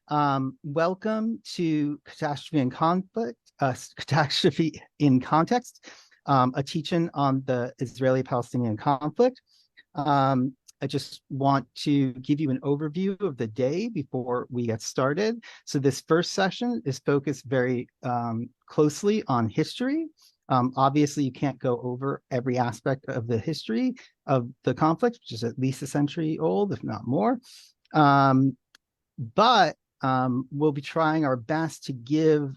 Welcome to Catastrophe in Conflict, Catastrophe in Context, a teaching on the Israeli-Palestinian conflict. I just want to give you an overview of the day before we get started. So this first session is focused very closely on history. Obviously, you can't go over every aspect of the history of the conflict, which is at least a century old, if not more. But we'll be trying our best to give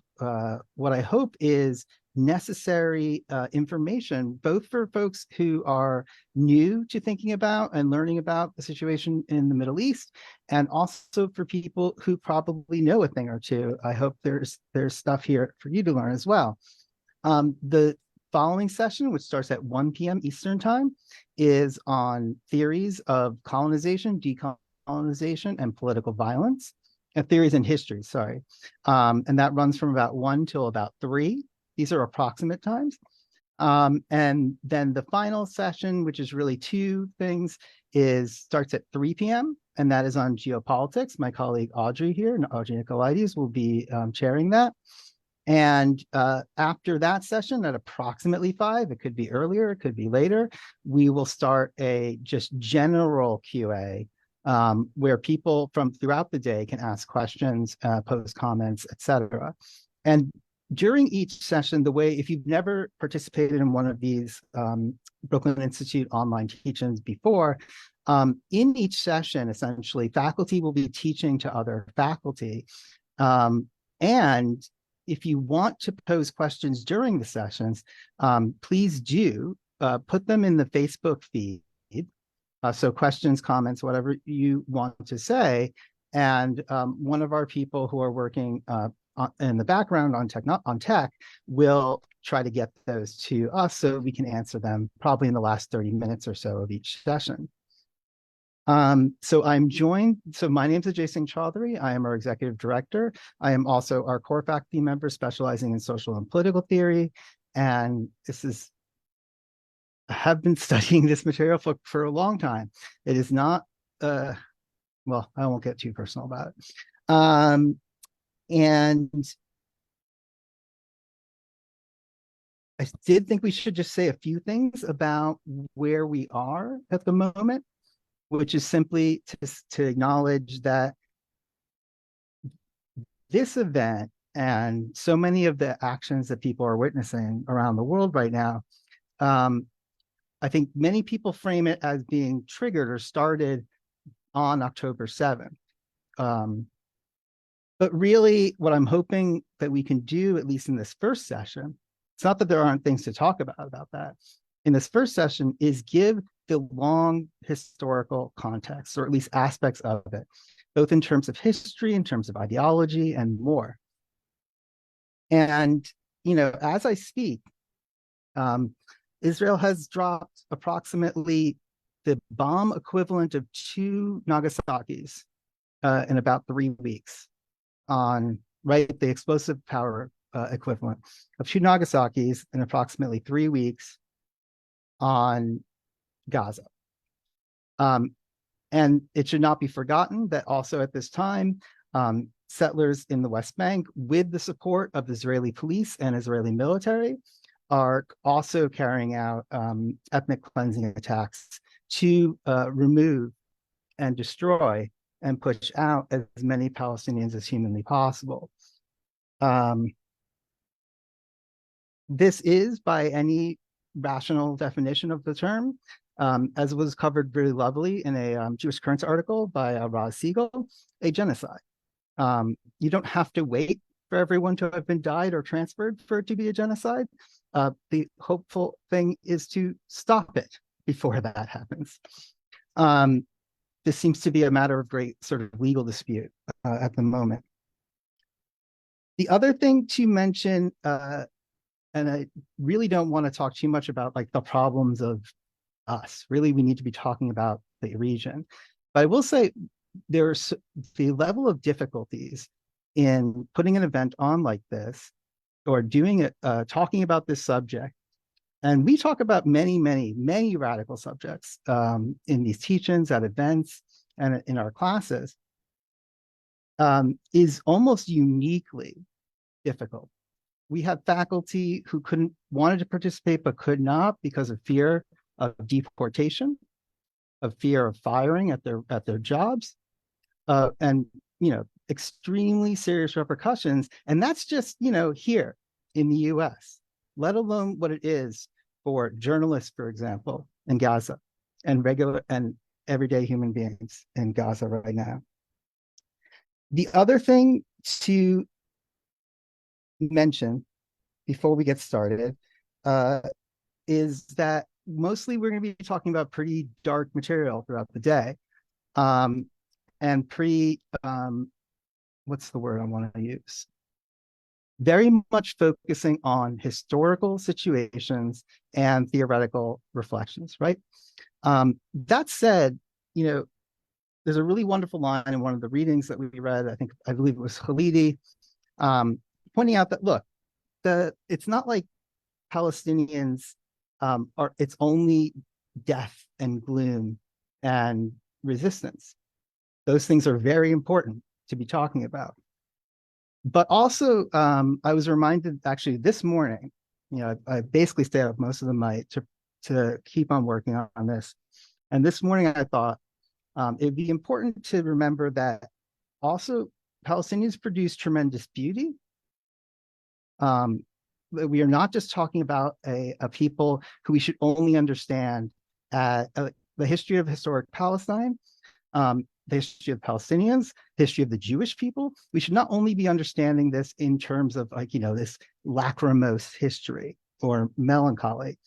what I hope is necessary information, both for folks who are new to thinking about and learning about the situation in the Middle East, and also for people who probably know a thing or two. I hope there's stuff here for you to learn as well. The following session, which starts at 1 p.m. Eastern Time, is on theories of colonization, decolonization, and political violence. Theories and history, sorry. And that runs from about 1 till about 3. These are approximate times. And then the final session, which is really 2 things, starts at 3 p.m. and that is on geopolitics. My colleague Audrey here, and Audrey Nicolaides, will be chairing that. And after that session at approximately 5, it could be earlier, it could be later, we will start a just general QA where people from throughout the day can ask questions, post comments, etc. And during each session, if you've never participated in one of these Brooklyn Institute online teach-ins before, in each session, essentially, faculty will be teaching to other faculty. And if you want to pose questions during the sessions, please do put them in the Facebook feed. So questions, comments, whatever you want to say. And one of our people who are working in the background on tech will try to get those to us so we can answer them probably in the last 30 minutes or so of each session. So I'm joined, so my name is Ajay Singh Chaudhary. I am our executive director. I am also our core faculty member specializing in social and political theory. And I have been studying this material for a long time. It is not, well, I won't get too personal about it. And I did think we should just say a few things about where we are at the moment, which is simply to acknowledge that this event and so many of the actions that people are witnessing around the world right now, I think many people frame it as being triggered or started on October 7th. But really, what I'm hoping that we can do, at least in this first session, it's not that there aren't things to talk about that. In this first session is give the long historical context, or at least aspects of it, both in terms of history, in terms of ideology, and more. And, as I speak, Israel has dropped approximately the bomb equivalent of 2 Nagasaki's in about 3 weeks the explosive power equivalent of 2 Nagasaki's in approximately 3 weeks on Gaza. And it should not be forgotten that also at this time, settlers in the West Bank, with the support of the Israeli police and Israeli military, are also carrying out ethnic cleansing attacks to remove and destroy and push out as many Palestinians as humanly possible. This is, by any rational definition of the term, as was covered very lovely in a Jewish Currents article by Raz Siegel, a genocide. You don't have to wait for everyone to have been died or transferred for it to be a genocide. The hopeful thing is to stop it before that happens. This seems to be a matter of great sort of legal dispute at the moment. The other thing to mention, and I really don't want to talk too much about like the problems of us. Really, we need to be talking about the region. But I will say there's the level of difficulties in putting an event on like this, or doing it, talking about this subject. And we talk about many, many, many radical subjects in these teach-ins, at events, and in our classes. is almost uniquely difficult. We have faculty who wanted to participate but could not because of fear of deportation, of fear of firing at their jobs, and extremely serious repercussions. And that's just here in the U.S., let alone what it is for journalists, for example, in Gaza, and regular and everyday human beings in Gaza right now. The other thing to mention before we get started is that mostly we're going to be talking about pretty dark material throughout the day, and what's the word I want to use? Very much focusing on historical situations and theoretical reflections, right? That said, there's a really wonderful line in one of the readings that we read. I believe it was Khalidi, pointing out that, look, it's not like Palestinians it's only death and gloom and resistance. Those things are very important to be talking about. But also, I was reminded actually this morning, I basically stayed up most of the night to keep on working on this. And this morning I thought it'd be important to remember that also Palestinians produce tremendous beauty. We are not just talking about a people who we should only understand the history of historic Palestine, the history of Palestinians, history of the Jewish people. We should not only be understanding this in terms of this lachrymose history or melancholy.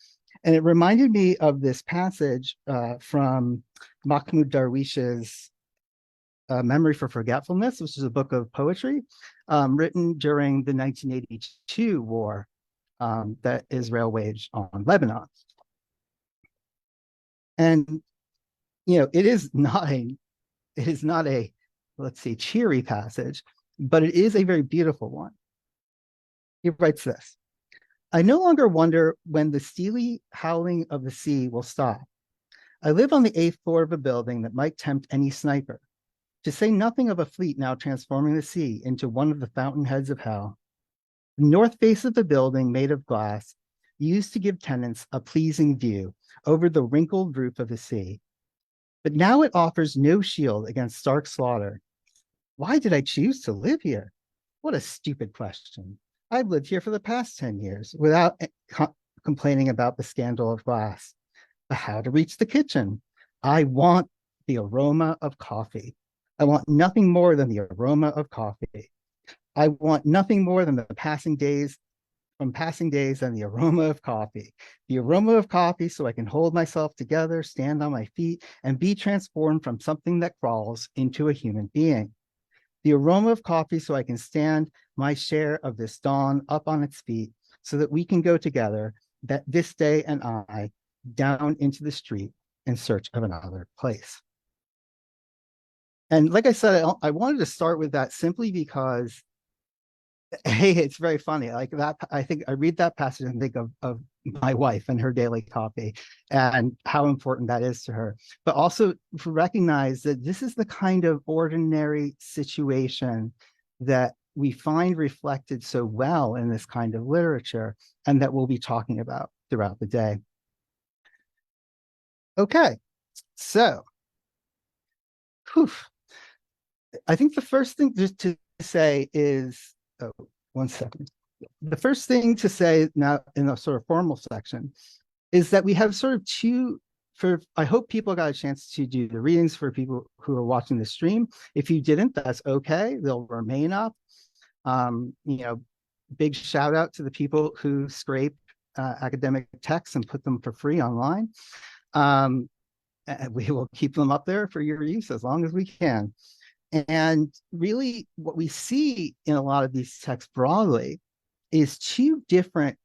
And it reminded me of this passage from Mahmoud Darwish's Memory for Forgetfulness, which is a book of poetry written during the 1982 war that Israel waged on Lebanon. And it is not a let's say cheery passage, but it is a very beautiful one. He writes this: I no longer wonder when the steely howling of the sea will stop. I live on the 8th floor of a building that might tempt any sniper, to say nothing of a fleet now transforming the sea into one of the fountainheads of hell. The north face of the building, made of glass, used to give tenants a pleasing view over the wrinkled roof of the sea. But now it offers no shield against stark slaughter. Why did I choose to live here? What a stupid question. I've lived here for the past 10 years without complaining about the scandal of glass. But how to reach the kitchen? I want the aroma of coffee. I want nothing more than the aroma of coffee. I want nothing more than passing days and the aroma of coffee. The aroma of coffee so I can hold myself together, stand on my feet, and be transformed from something that crawls into a human being. The aroma of coffee so I can stand my share of this dawn up on its feet so that we can go together, that this day and I, down into the street in search of another place. And like I said, I wanted to start with that simply because, hey, it's very funny. Like that, I think I read that passage and think of my wife and her daily coffee and how important that is to her. But also to recognize that this is the kind of ordinary situation that we find reflected so well in this kind of literature and that we'll be talking about throughout the day. Okay, so, whew. I think the first thing just to say is, one second. The first thing to say now in a sort of formal section is that we have sort of I hope people got a chance to do the readings for people who are watching the stream. If you didn't, that's okay. They'll remain up. Big shout out to the people who scrape academic texts and put them for free online. And we will keep them up there for your use as long as we can. And really what we see in a lot of these texts broadly is two different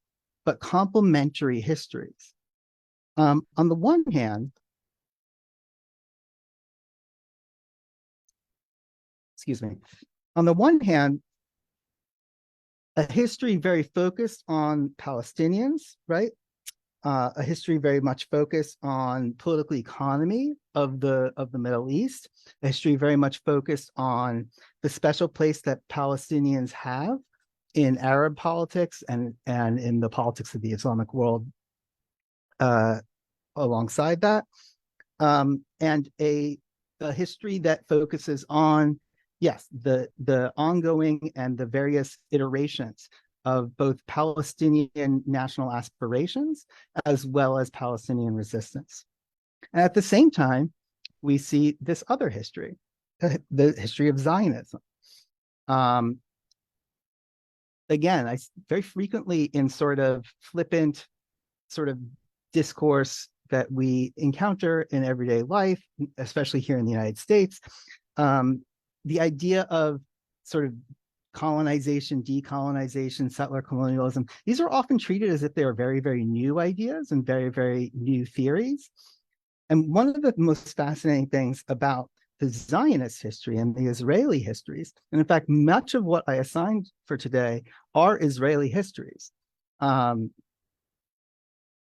but complementary histories. On the one hand, a history very focused on Palestinians, right? a history very much focused on political economy of the Middle East, a history very much focused on the special place that Palestinians have in Arab politics and in the politics of the Islamic world alongside that, and a history that focuses on, yes, the ongoing and the various iterations of both Palestinian national aspirations as well as Palestinian resistance. And at the same time, we see this other history, the history of Zionism. Again, I very frequently in sort of flippant sort of discourse that we encounter in everyday life, especially here in the United States, the idea of sort of colonization, decolonization, settler colonialism, these are often treated as if they are very, very new ideas and very, very new theories. And one of the most fascinating things about the Zionist history and the Israeli histories, and in fact, much of what I assigned for today are Israeli histories,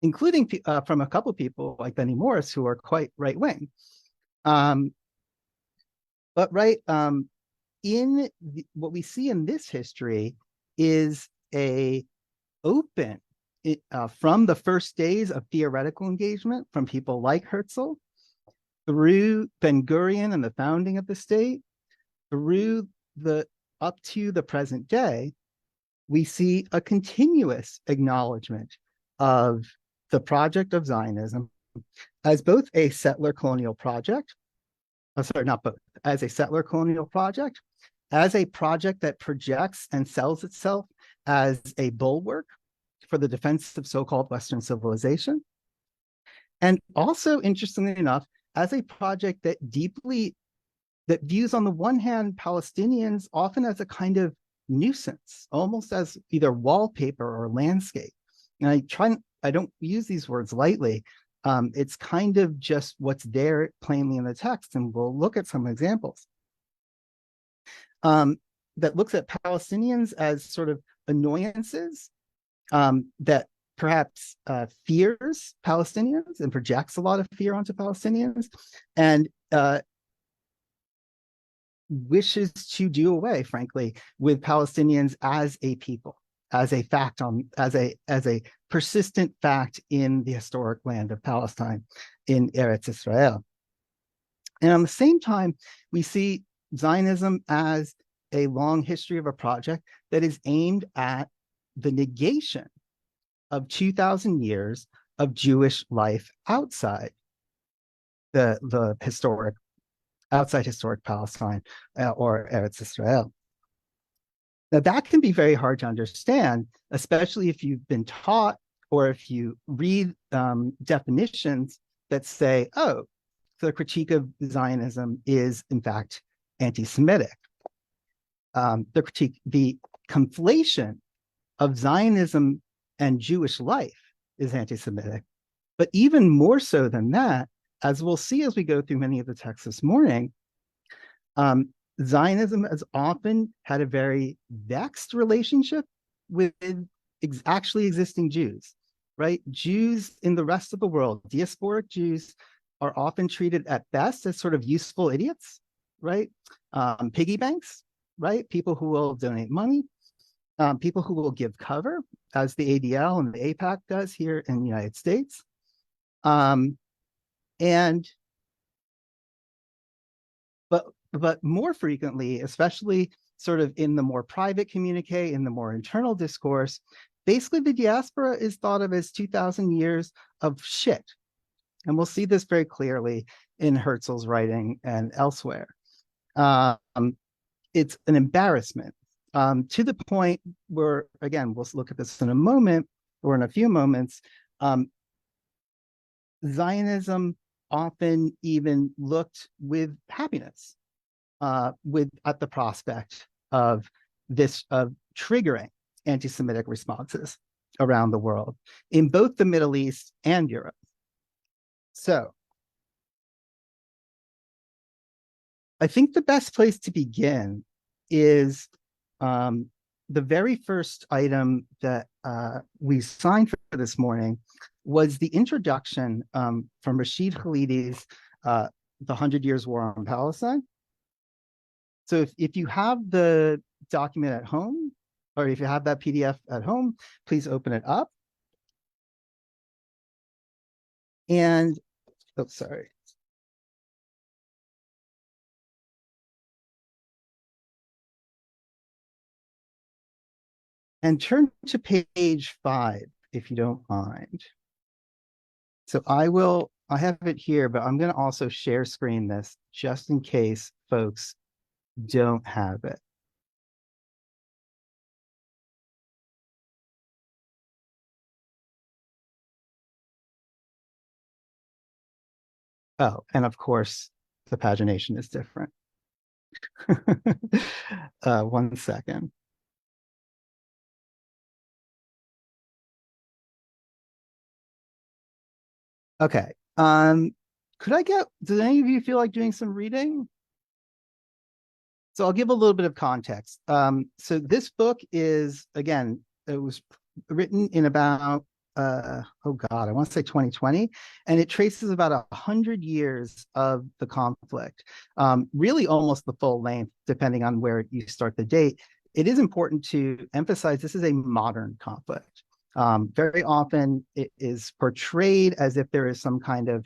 including from a couple of people like Benny Morris, who are quite right-wing. But what we see in this history is a open, from the first days of theoretical engagement from people like Herzl, through Ben-Gurion and the founding of the state, through up to the present day, we see a continuous acknowledgement of the project of Zionism as both a settler colonial project, not both, as a settler colonial project, as a project that projects and sells itself as a bulwark for the defense of so-called Western civilization. And also, interestingly enough, as a project that views on the one hand Palestinians often as a kind of nuisance, almost as either wallpaper or landscape. And I don't use these words lightly. It's kind of just what's there plainly in the text, and we'll look at some examples that looks at Palestinians as sort of annoyances that perhaps fears Palestinians and projects a lot of fear onto Palestinians, and wishes to do away, frankly, with Palestinians as a people, as a fact, as a persistent fact in the historic land of Palestine, in Eretz Israel. And at the same time, we see Zionism as a long history of a project that is aimed at the negation of 2,000 years of Jewish life outside the historic Palestine or Eretz Israel. Now, that can be very hard to understand, especially if you've been taught or if you read definitions that say, oh, the critique of Zionism is, in fact, anti-Semitic. The conflation of Zionism and Jewish life is anti-Semitic. But even more so than that, as we'll see as we go through many of the texts this morning, Zionism has often had a very vexed relationship with actually existing Jews, right? Jews in the rest of the world, diasporic Jews, are often treated at best as sort of useful idiots, right? Piggy banks, right? People who will donate money, people who will give cover, as the ADL and the AIPAC does here in the United States. But more frequently, especially sort of in the more private communique, in the more internal discourse, basically the diaspora is thought of as 2,000 years of shit. And we'll see this very clearly in Herzl's writing and elsewhere. It's an embarrassment to the point where, again, we'll look at this in a moment or in a few moments, Zionism often even looked with happiness at the prospect of triggering anti-Semitic responses around the world in both the Middle East and Europe. So I think the best place to begin is the very first item that we signed for this morning was the introduction from Rashid Khalidi's The 100 Years' War on Palestine. So if you have the document at home, or if you have that PDF at home, please open it up. And, oh, sorry. And turn to page 5, if you don't mind. So I have it here, but I'm going to also share screen this just in case folks don't have it. Oh, and of course, the pagination is different. 1 second. Okay. Could I get, does any of you feel like doing some reading? So I'll give a little bit of context. So this book is, again, it was written in about, oh God, I want to say 2020, and it traces about 100 years of the conflict, really almost the full length, depending on where you start the date. It is important to emphasize this is a modern conflict. Very often it is portrayed as if there is some kind of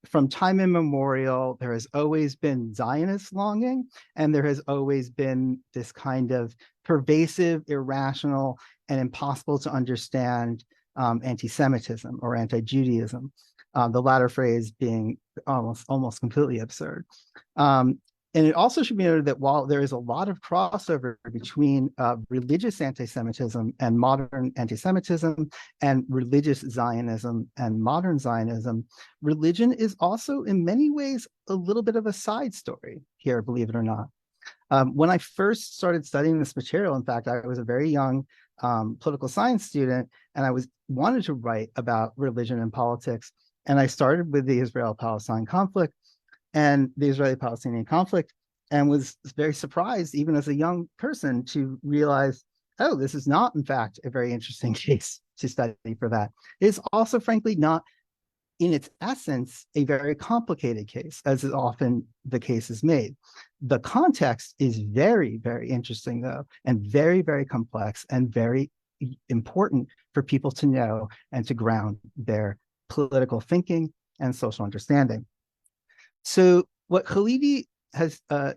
from time immemorial, there has always been Zionist longing, and there has always been this kind of pervasive, irrational, and impossible to understand anti-Semitism or anti-Judaism. The latter phrase being almost completely absurd. And it also should be noted that while there is a lot of crossover between religious anti-Semitism and modern anti-Semitism and religious Zionism and modern Zionism, religion is also in many ways a little bit of a side story here, believe it or not. When I first started studying this material, in fact, I was a very young political science student, and I wanted to write about religion and politics. And I started with the Israel-Palestine conflict and the Israeli-Palestinian conflict, and was very surprised, even as a young person, to realize, oh, this is not, in fact, a very interesting case to study for that. It is also, frankly, not, in its essence, a very complicated case, as is often the case is made. The context is very, very interesting, though, and very, very complex and very important for people to know and to ground their political thinking and social understanding. So what Khalidi has done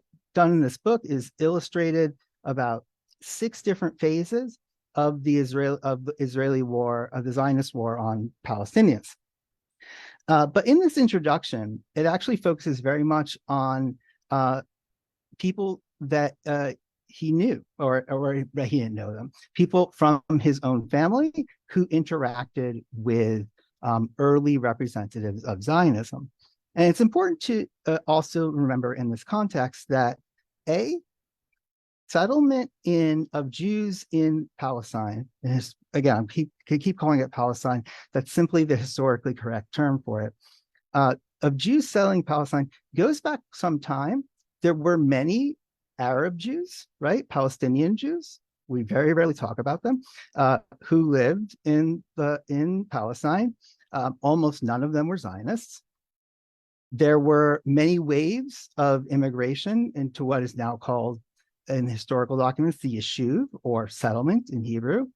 in this book is illustrated about 6 different phases of the Israeli war, of the Zionist war on Palestinians. But in this introduction, it actually focuses very much on people that he knew, or he didn't know them, people from his own family who interacted with early representatives of Zionism. And it's important to also remember in this context that settlement of Jews in Palestine, and again, keep calling it Palestine, that's simply the historically correct term for it, of Jews settling Palestine goes back some time. There were many Arab Jews, right? Palestinian Jews. We very rarely talk about them, who lived in Palestine. Almost none of them were Zionists. There were many waves of immigration into what is now called, in historical documents, the yeshuv, or settlement in Hebrew.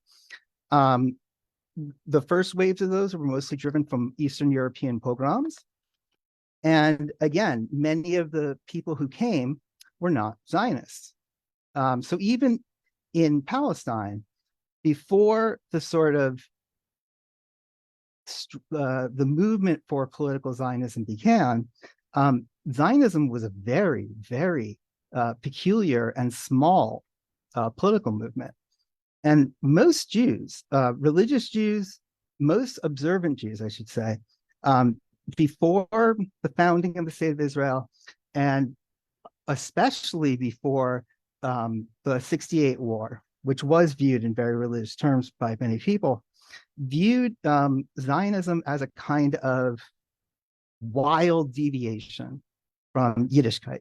The first waves of those were mostly driven from Eastern European pogroms. And again, many of the people who came were not Zionists. So even in Palestine, before the sort of the movement for political Zionism began, Zionism was a very, very peculiar and small political movement. And most Jews, religious Jews, most observant Jews, I should say, before the founding of the State of Israel, and especially before the 68 war, which was viewed in very religious terms by many people, viewed Zionism as a kind of wild deviation from Yiddishkeit,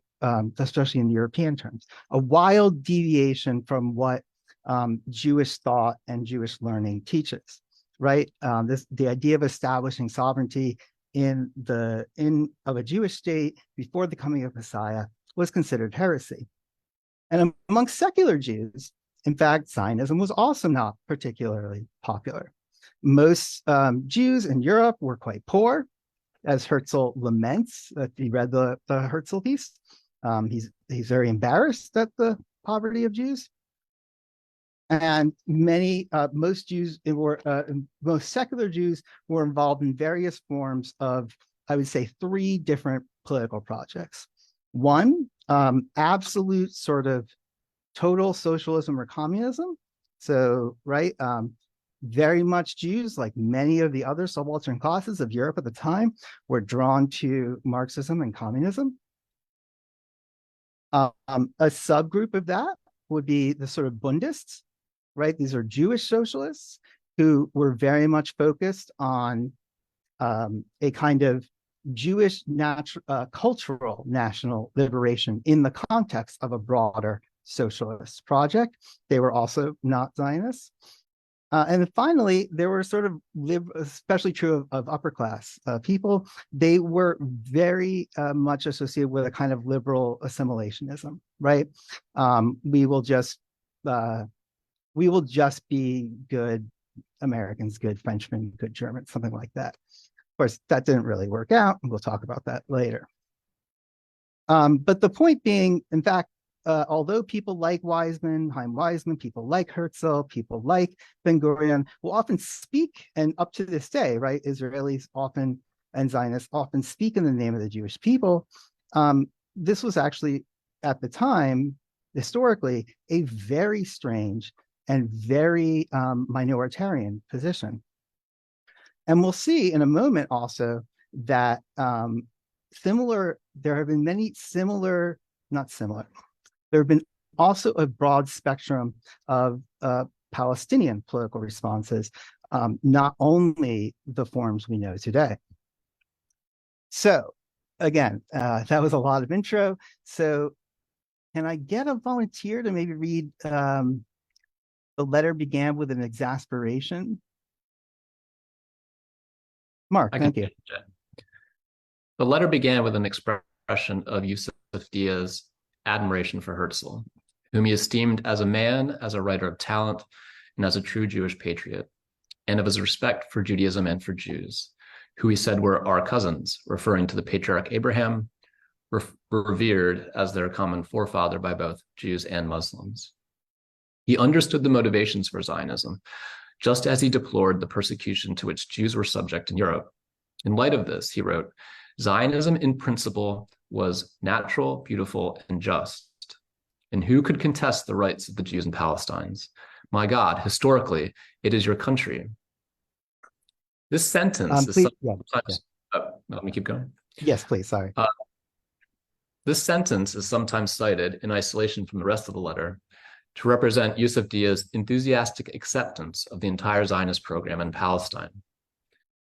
especially in European terms, a wild deviation from what Jewish thought and Jewish learning teaches. right? The idea of establishing sovereignty of a Jewish state before the coming of Messiah was considered heresy. And amongst secular Jews, in fact, Zionism was also not particularly popular. Most Jews in Europe were quite poor, as Herzl laments. If you read the Herzl piece, he's very embarrassed at the poverty of Jews. And most secular Jews were involved in various forms of, I would say, 3 different political projects. One, absolute sort of total socialism or communism. So, right, very much Jews, like many of the other subaltern classes of Europe at the time, were drawn to Marxism and communism. A subgroup of that would be the sort of Bundists, right? These are Jewish socialists who were very much focused on a kind of Jewish cultural national liberation in the context of a broader socialist project. They were also not Zionists. And then finally, there were sort of especially true of upper class people. They were very much associated with a kind of liberal assimilationism, right? We will just be good Americans, good Frenchmen, good Germans, something like that. Of course, that didn't really work out, and we'll talk about that later. But the point being, in fact, although people like Chaim Weizmann, people like Herzl, people like Ben-Gurion will often speak, and up to this day, right, Israelis often and Zionists often speak in the name of the Jewish people. This was actually, at the time, historically, a very strange and very minoritarian position. And we'll see in a moment also that there have been many similar, not similar, there have been also a broad spectrum of Palestinian political responses, not only the forms we know today. So again, that was a lot of intro. So can I get a volunteer to maybe read The Letter Began with an Exasperation? Mark, thank you. The letter began with an expression of Yusuf Dia's admiration for Herzl, whom he esteemed as a man, as a writer of talent, and as a true Jewish patriot, and of his respect for Judaism and for Jews, who he said were our cousins, referring to the patriarch Abraham, revered as their common forefather by both Jews and Muslims. He understood the motivations for Zionism, just as he deplored the persecution to which Jews were subject in Europe. In light of this, he wrote, Zionism in principle was natural, beautiful, and just. And who could contest the rights of the Jews in Palestine? My God, historically, it is your country. This sentence is sometimes... let me keep going. Yes, please, sorry. This sentence is sometimes cited in isolation from the rest of the letter to represent Yusuf Dia's enthusiastic acceptance of the entire Zionist program in Palestine.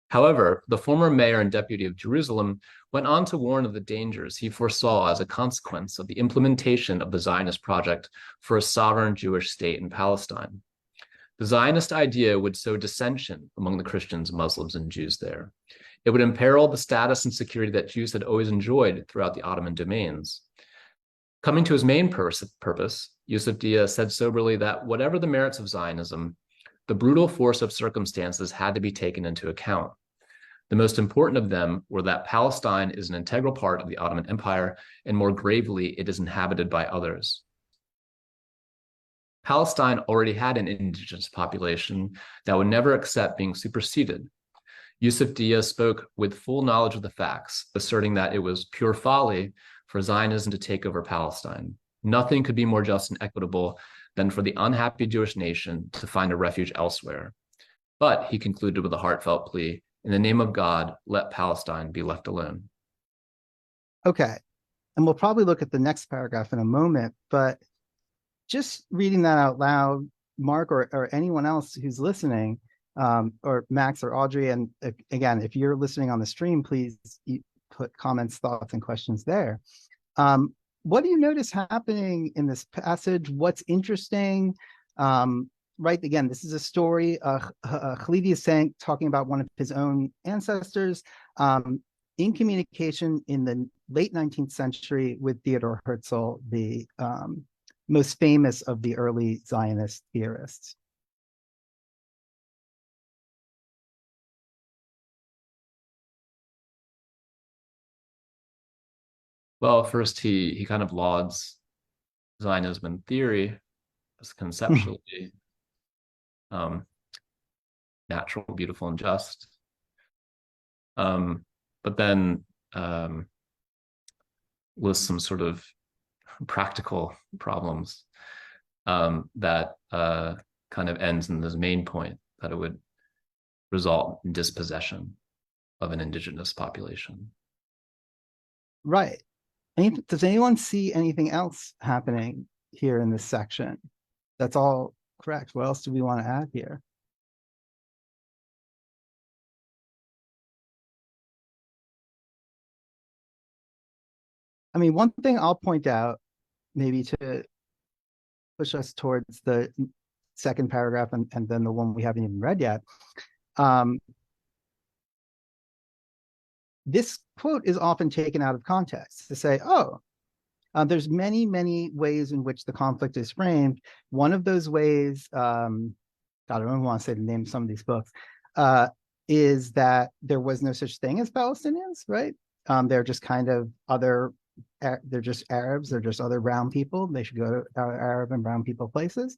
However, the former mayor and deputy of Jerusalem went on to warn of the dangers he foresaw as a consequence of the implementation of the Zionist project for a sovereign Jewish state in Palestine. The Zionist idea would sow dissension among the Christians, Muslims, and Jews there. It would imperil the status and security that Jews had always enjoyed throughout the Ottoman domains. Coming to his main purpose, Yusuf Dia said soberly that whatever the merits of Zionism, the brutal force of circumstances had to be taken into account. The most important of them were that Palestine is an integral part of the Ottoman Empire, and more gravely, it is inhabited by others. Palestine already had an indigenous population that would never accept being superseded. Yusuf Dia spoke with full knowledge of the facts, asserting that it was pure folly for Zionism to take over Palestine. Nothing could be more just and equitable than for the unhappy Jewish nation to find a refuge elsewhere. But, he concluded with a heartfelt plea, in the name of God, let Palestine be left alone. Okay, and we'll probably look at the next paragraph in a moment, but just reading that out loud, Mark or anyone else who's listening, or Max or Audrey, and again, if you're listening on the stream, please put comments, thoughts, and questions there. What do you notice happening in this passage? What's interesting? right, again, this is a story. Khalidi is talking about one of his own ancestors in communication in the late 19th century with Theodor Herzl, the most famous of the early Zionist theorists. Well, first he kind of lauds Zionism in theory as conceptually natural, beautiful, and just. But then lists some sort of practical problems that kind of ends in this main point that it would result in dispossession of an indigenous population. Right. Does anyone see anything else happening here in this section? That's all correct. What else do we want to add here? I mean, one thing I'll point out, maybe to push us towards the second paragraph and then the one we haven't even read yet. This quote is often taken out of context to say, oh, there's many, many ways in which the conflict is framed. One of those ways, God, I don't want to say the name of some of these books, is that there was no such thing as Palestinians, right? They're just kind of other, they're just Arabs, they're just other brown people. They should go to Arab and brown people places.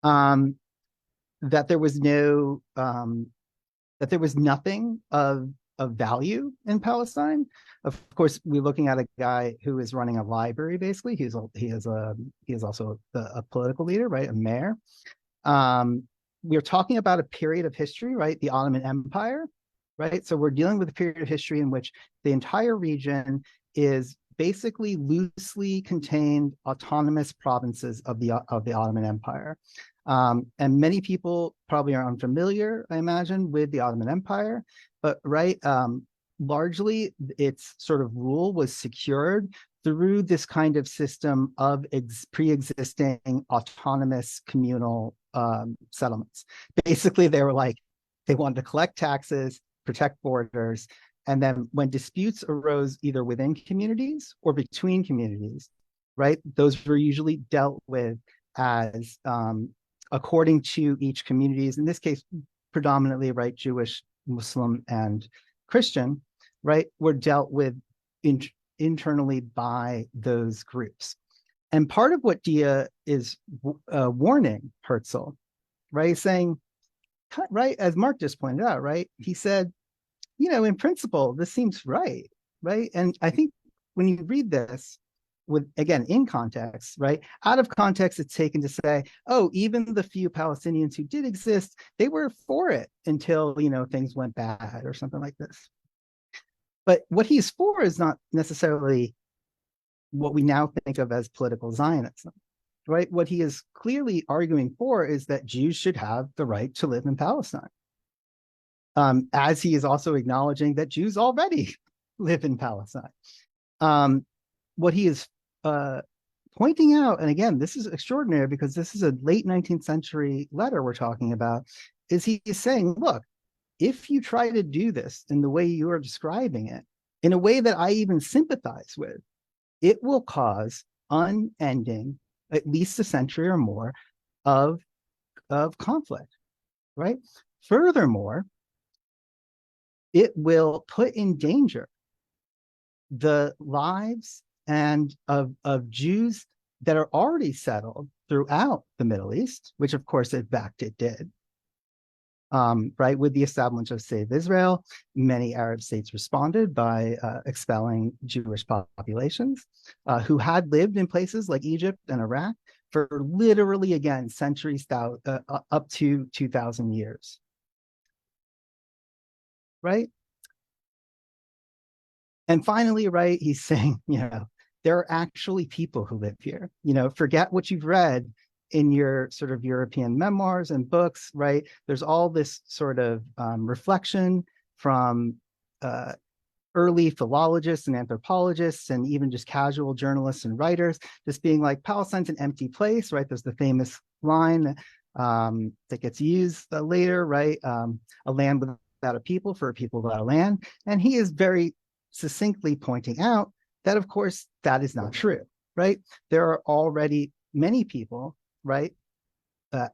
That there was no, that there was nothing of value in Palestine. Of course, we're looking at a guy who is running a library. Basically, he is also a political leader, right? A mayor. We're talking about a period of history, right? The Ottoman Empire, right? So we're dealing with a period of history in which the entire region is basically loosely contained autonomous provinces of the Ottoman Empire. And many people probably are unfamiliar, I imagine, with the Ottoman Empire, but right, largely its sort of rule was secured through this kind of system of pre-existing autonomous communal settlements. Basically, they were like, they wanted to collect taxes, protect borders, and then when disputes arose either within communities or between communities, right, those were usually dealt with as according to each community's, in this case, predominantly, right, Jewish, Muslim, and Christian, right, were dealt with internally by those groups. And part of what Dia is warning Herzl, right, saying, right, as Mark just pointed out, right, he said, you know, in principle, this seems right, right? And I think when you read this, with, again, in context, right? Out of context, it's taken to say, oh, even the few Palestinians who did exist, they were for it until, you know, things went bad or something like this. But what he's for is not necessarily what we now think of as political Zionism, right? What he is clearly arguing for is that Jews should have the right to live in Palestine. As he is also acknowledging that Jews already live in Palestine. What he is pointing out, and again, this is extraordinary because this is a late 19th century letter we're talking about, is he is saying, look, if you try to do this in the way you are describing it, in a way that I even sympathize with, it will cause unending, at least a century or more, of conflict, right? Furthermore, it will put in danger the lives and of Jews that are already settled throughout the Middle East, which of course, in fact, it did. Right, with the establishment of State of Israel, many Arab states responded by expelling Jewish populations who had lived in places like Egypt and Iraq for literally, again, centuries, up to 2,000 years. Right? And finally, right, he's saying, you know, there are actually people who live here. You know, forget what you've read in your sort of European memoirs and books, right? There's all this sort of reflection from early philologists and anthropologists and even just casual journalists and writers, just being like, Palestine's an empty place, right? There's the famous line that gets used later, right? A land without a people for a people without a land. And he is very succinctly pointing out that, of course, that is not true, right? There are already many people, right?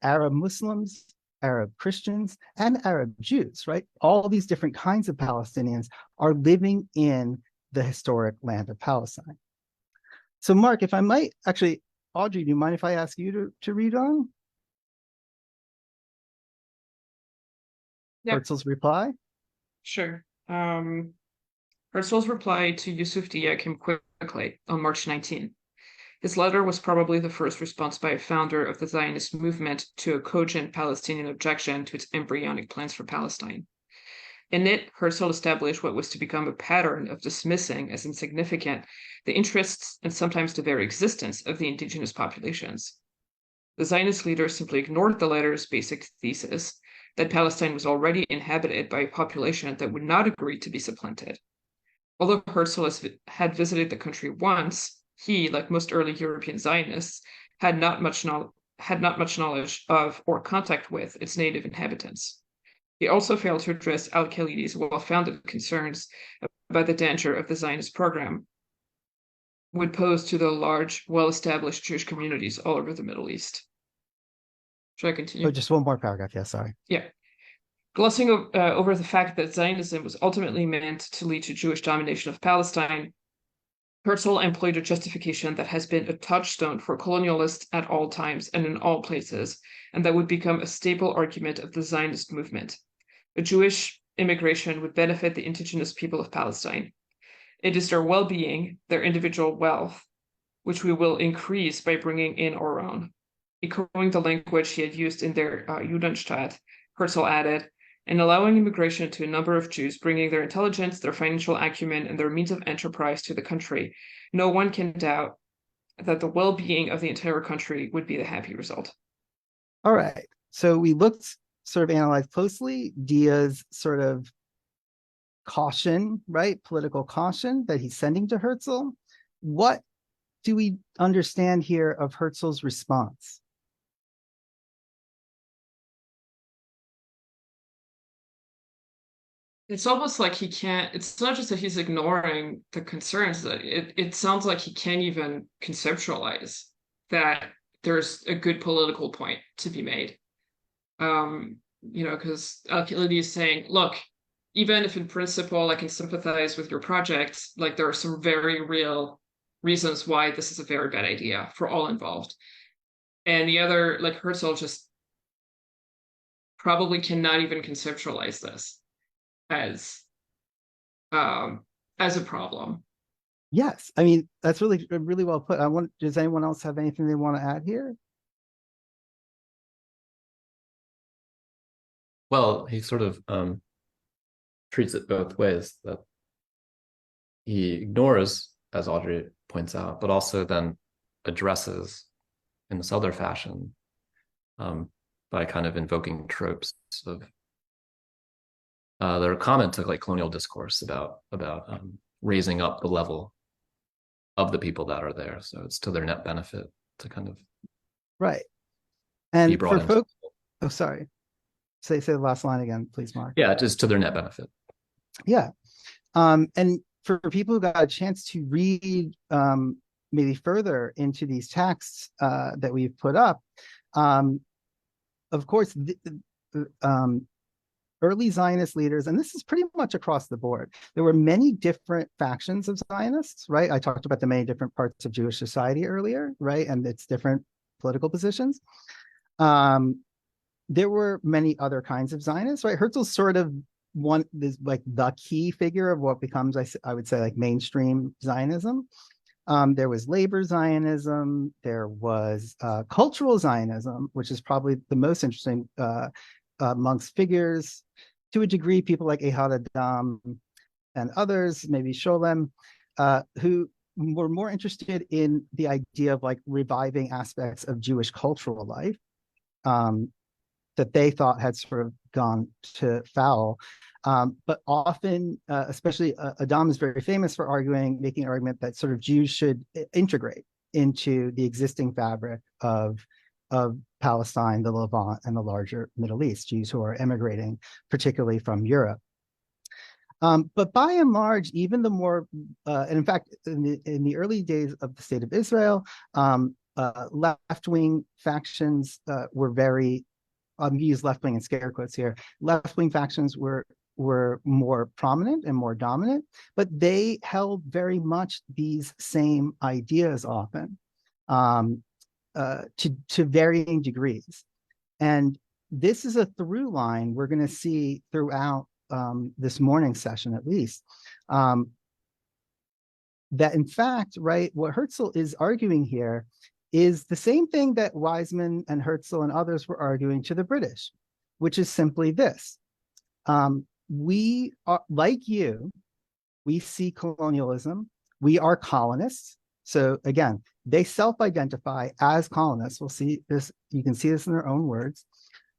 Arab Muslims, Arab Christians, and Arab Jews, right? All these different kinds of Palestinians are living in the historic land of Palestine. So, Mark, if I might, actually, Audrey, do you mind if I ask you to read on? Yep. Herzl's reply? Sure. Herzl's reply to Yusuf Dia came quickly on March 19. His letter was probably the first response by a founder of the Zionist movement to a cogent Palestinian objection to its embryonic plans for Palestine. In it, Herzl established what was to become a pattern of dismissing as insignificant the interests and sometimes the very existence of the indigenous populations. The Zionist leaders simply ignored the letter's basic thesis that Palestine was already inhabited by a population that would not agree to be supplanted. Although Herzl had visited the country once, he, like most early European Zionists, had not much knowledge of or contact with its native inhabitants. He also failed to address al-Khalidi's well-founded concerns about the danger of the Zionist program would pose to the large, well-established Jewish communities all over the Middle East. Should I continue? Oh, just one more paragraph. Yeah, sorry. Yeah. Glossing over the fact that Zionism was ultimately meant to lead to Jewish domination of Palestine, Herzl employed a justification that has been a touchstone for colonialists at all times and in all places, and that would become a staple argument of the Zionist movement. A Jewish immigration would benefit the indigenous people of Palestine. It is their well-being, their individual wealth, which we will increase by bringing in our own. Echoing the language he had used in their Judenstaat, Herzl added, and allowing immigration to a number of Jews, bringing their intelligence, their financial acumen, and their means of enterprise to the country, no one can doubt that the well-being of the entire country would be the happy result. All right. So we sort of analyzed closely Dia's sort of caution, right? Political caution that he's sending to Herzl. What do we understand here of Herzl's response? It's almost like he can't, it's not just that he's ignoring the concerns, that it sounds like he can't even conceptualize that there's a good political point to be made. Because al-Khalidi is saying, look, even if in principle I can sympathize with your project, like there are some very real reasons why this is a very bad idea for all involved. And the other, like Herzl just probably cannot even conceptualize this as a problem. Yes, I mean, that's really well put. Does anyone else have anything they want to add here? Well, he sort of treats it both ways, that he ignores, as Audrey points out, but also then addresses in this other fashion by kind of invoking tropes of their comment to like colonial discourse about raising up the level of the people that are there. So it's to their net benefit to kind of right. And be brought for folks, oh, sorry. Say the last line again, please, Mark. Yeah, just to their net benefit. Yeah. And for people who got a chance to read maybe further into these texts that we've put up, of course, early Zionist leaders, and this is pretty much across the board, there were many different factions of Zionists, right? I talked about the many different parts of Jewish society earlier, right? And its different political positions. There were many other kinds of Zionists, right? Herzl's sort of is like the key figure of what becomes, I would say, like mainstream Zionism. There was labor Zionism, there was cultural Zionism, which is probably the most interesting amongst figures. To a degree, people like Ehad Adam and others, maybe Sholem, who were more interested in the idea of like reviving aspects of Jewish cultural life that they thought had sort of gone to foul. But often, especially Adam is very famous for making an argument that sort of Jews should integrate into the existing fabric of Palestine, the Levant, and the larger Middle East, Jews who are emigrating, particularly from Europe. But by and large, even the more, and in fact, in the early days of the state of Israel, left-wing factions were very, I'll use left-wing in scare quotes here, left-wing factions were more prominent and more dominant, but they held very much these same ideas often to varying degrees. And this is a through line we're going to see throughout this morning's session, at least, that in fact, right, what Herzl is arguing here is the same thing that Weizmann and Herzl and others were arguing to the British, which is simply this. We are, like you, we see colonialism, we are colonists. So again, they self-identify as colonists. We'll see this, you can see this in their own words,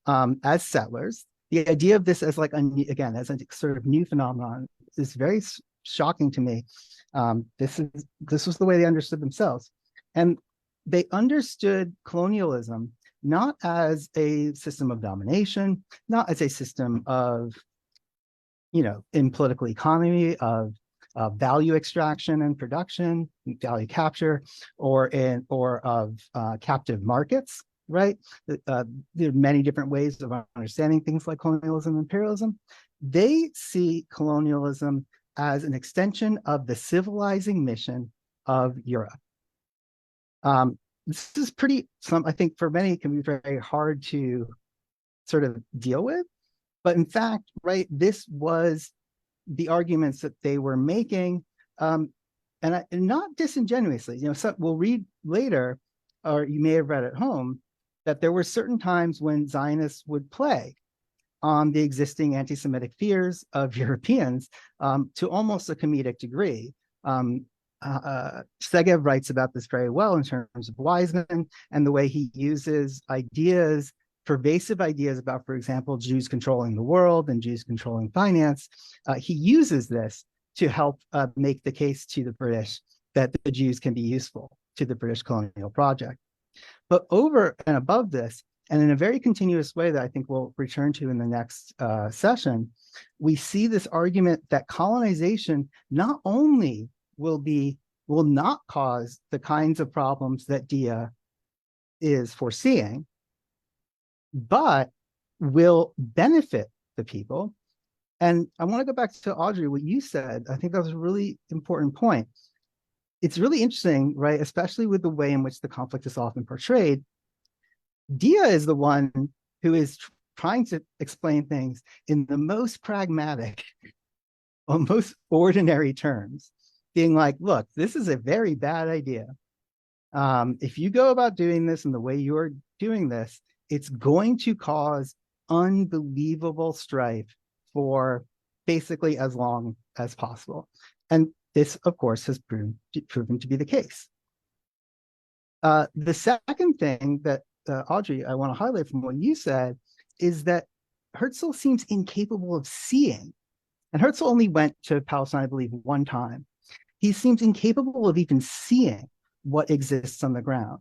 as settlers. The idea of this as like, again, as a sort of new phenomenon is very shocking to me. This was the way they understood themselves. And they understood colonialism not as a system of domination, not as a system of, in political economy, of value extraction and production, value capture, or of captive markets, right? There are many different ways of understanding things like colonialism and imperialism. They see colonialism as an extension of the civilizing mission of Europe. This is I think for many, it can be very hard to sort of deal with. But in fact, right, this was the arguments that they were making, and not disingenuously. We'll read later, or you may have read at home, that there were certain times when Zionists would play on the existing anti-Semitic fears of Europeans to almost a comedic degree. Segev writes about this very well in terms of Weizmann and the way he uses ideas, pervasive ideas about, for example, Jews controlling the world and Jews controlling finance. He uses this to help make the case to the British that the Jews can be useful to the British colonial project. But over and above this, and in a very continuous way that I think we'll return to in the next session, we see this argument that colonization not only will not cause the kinds of problems that Dia is foreseeing, but will benefit the people. And I want to go back to Audrey, what you said. I think that was a really important point. It's really interesting, right? Especially with the way in which the conflict is often portrayed. Dia is the one who is trying to explain things in the most pragmatic, most ordinary terms, being like, look, this is a very bad idea. If you go about doing this in the way you're doing this, it's going to cause unbelievable strife for basically as long as possible. And this, of course, has proven to be the case. The second thing that, Audrey, I want to highlight from what you said is that Herzl seems incapable of seeing. And Herzl only went to Palestine, I believe, one time. He seems incapable of even seeing what exists on the ground.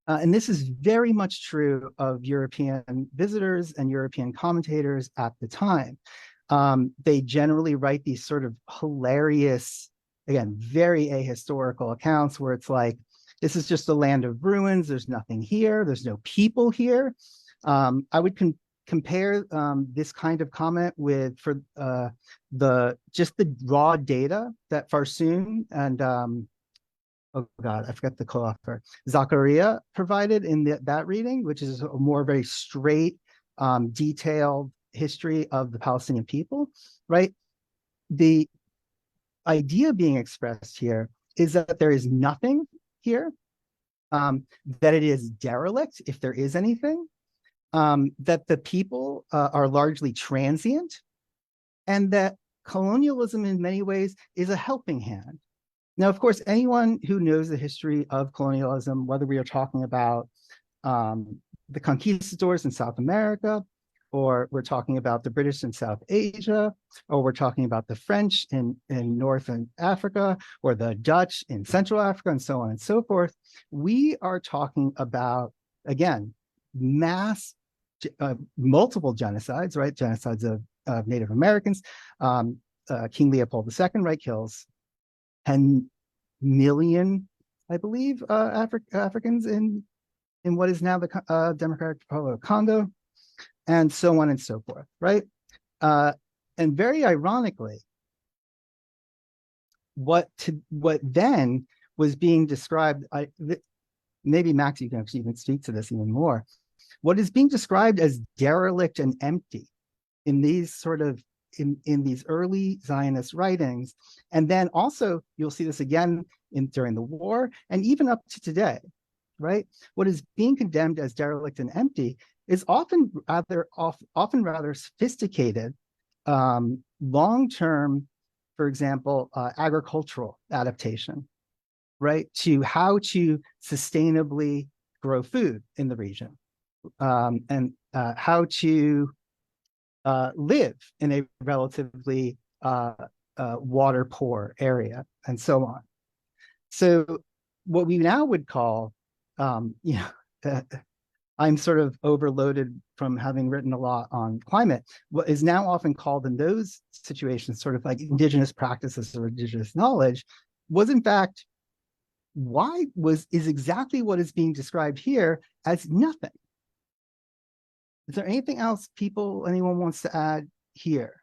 And this is very much true of European visitors and European commentators at the time. They generally write these sort of hilarious, again, very ahistorical accounts where it's like, this is just a land of ruins. There's nothing here. There's no people here. I would compare this kind of comment with just the raw data that Farsoon and oh God, I forgot the co-author, Zakaria provided in that reading, which is a more very straight, detailed history of the Palestinian people, right? The idea being expressed here is that there is nothing here, that it is derelict, if there is anything, that the people are largely transient, and that colonialism in many ways is a helping hand. Now, of course, anyone who knows the history of colonialism, whether we are talking about the conquistadors in South America, or we're talking about the British in South Asia, or we're talking about the French in Northern Africa, or the Dutch in Central Africa, and so on and so forth. We are talking about, again, multiple genocides, right? Genocides of Native Americans. King Leopold II, right, kills 10 million, I believe, Africans in what is now the Democratic Republic of Congo, and so on and so forth, right? And very ironically, what then was being described, maybe Max, you can even speak to this even more. What is being described as derelict and empty in these sort of in these early Zionist writings, and then also you'll see this again during the war and even up to today, right? What is being condemned as derelict and empty is often rather sophisticated, long-term, for example, agricultural adaptation, right, to how to sustainably grow food in the region, and how to live in a relatively water poor area, and so on. So what we now would call, I'm sort of overloaded from having written a lot on climate, what is now often called in those situations sort of like indigenous practices or indigenous knowledge, was in fact is exactly what is being described here as nothing. Is there anything else anyone wants to add here?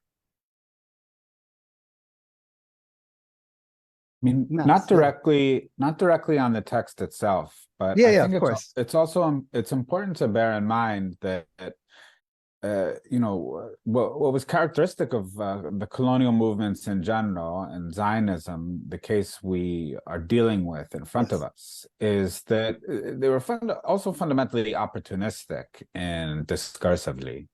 I mean, not directly on the text itself, but I think of course. It's also it's important to bear in mind that what was characteristic of the colonial movements in general and Zionism, the case we are dealing with in front of us, is that they were also fundamentally opportunistic and discursively.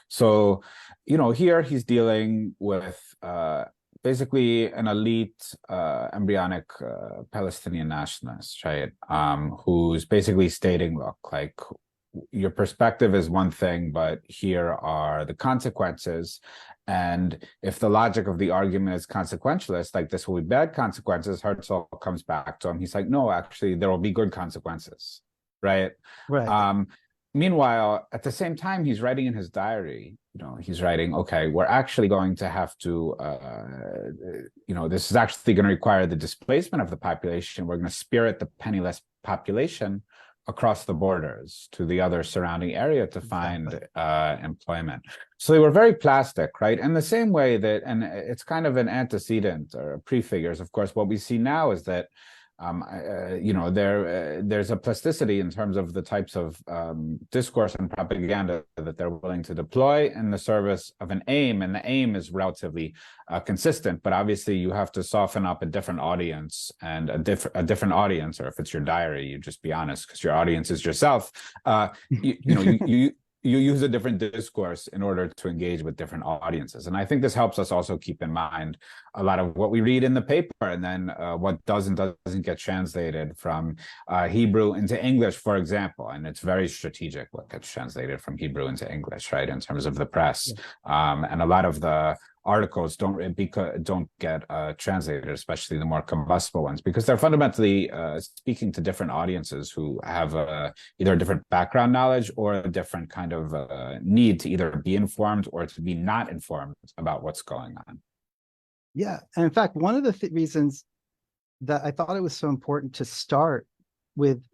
So, here he's dealing with basically an elite embryonic Palestinian nationalist, right? Who's basically stating, look, like, your perspective is one thing, but here are the consequences. And if the logic of the argument is consequentialist, like this will be bad consequences, Herzl comes back to him. He's like, no, actually, there will be good consequences, right? Right. Meanwhile, at the same time, he's writing in his diary, he's writing, okay, we're actually going to have to, this is actually going to require the displacement of the population. We're going to spirit the penniless population across the borders to the other surrounding area to find employment. So they were very plastic, right? In the same way that, and it's kind of an antecedent or prefigures, of course, what we see now is that there's a plasticity in terms of the types of discourse and propaganda that they're willing to deploy in the service of an aim, and the aim is relatively consistent. But obviously, you have to soften up a different audience and a different audience, or if it's your diary, you just be honest because your audience is yourself. You use a different discourse in order to engage with different audiences. And I think this helps us also keep in mind a lot of what we read in the paper, and then what doesn't get translated from Hebrew into English, for example. And it's very strategic what gets translated from Hebrew into English, right, in terms of the press. Yeah. And a lot of the articles don't get translated, especially the more combustible ones, because they're fundamentally speaking to different audiences who have either a different background knowledge or a different kind of need to either be informed or to be not informed about what's going on. Yeah, and in fact, one of the reasons that I thought it was so important to start with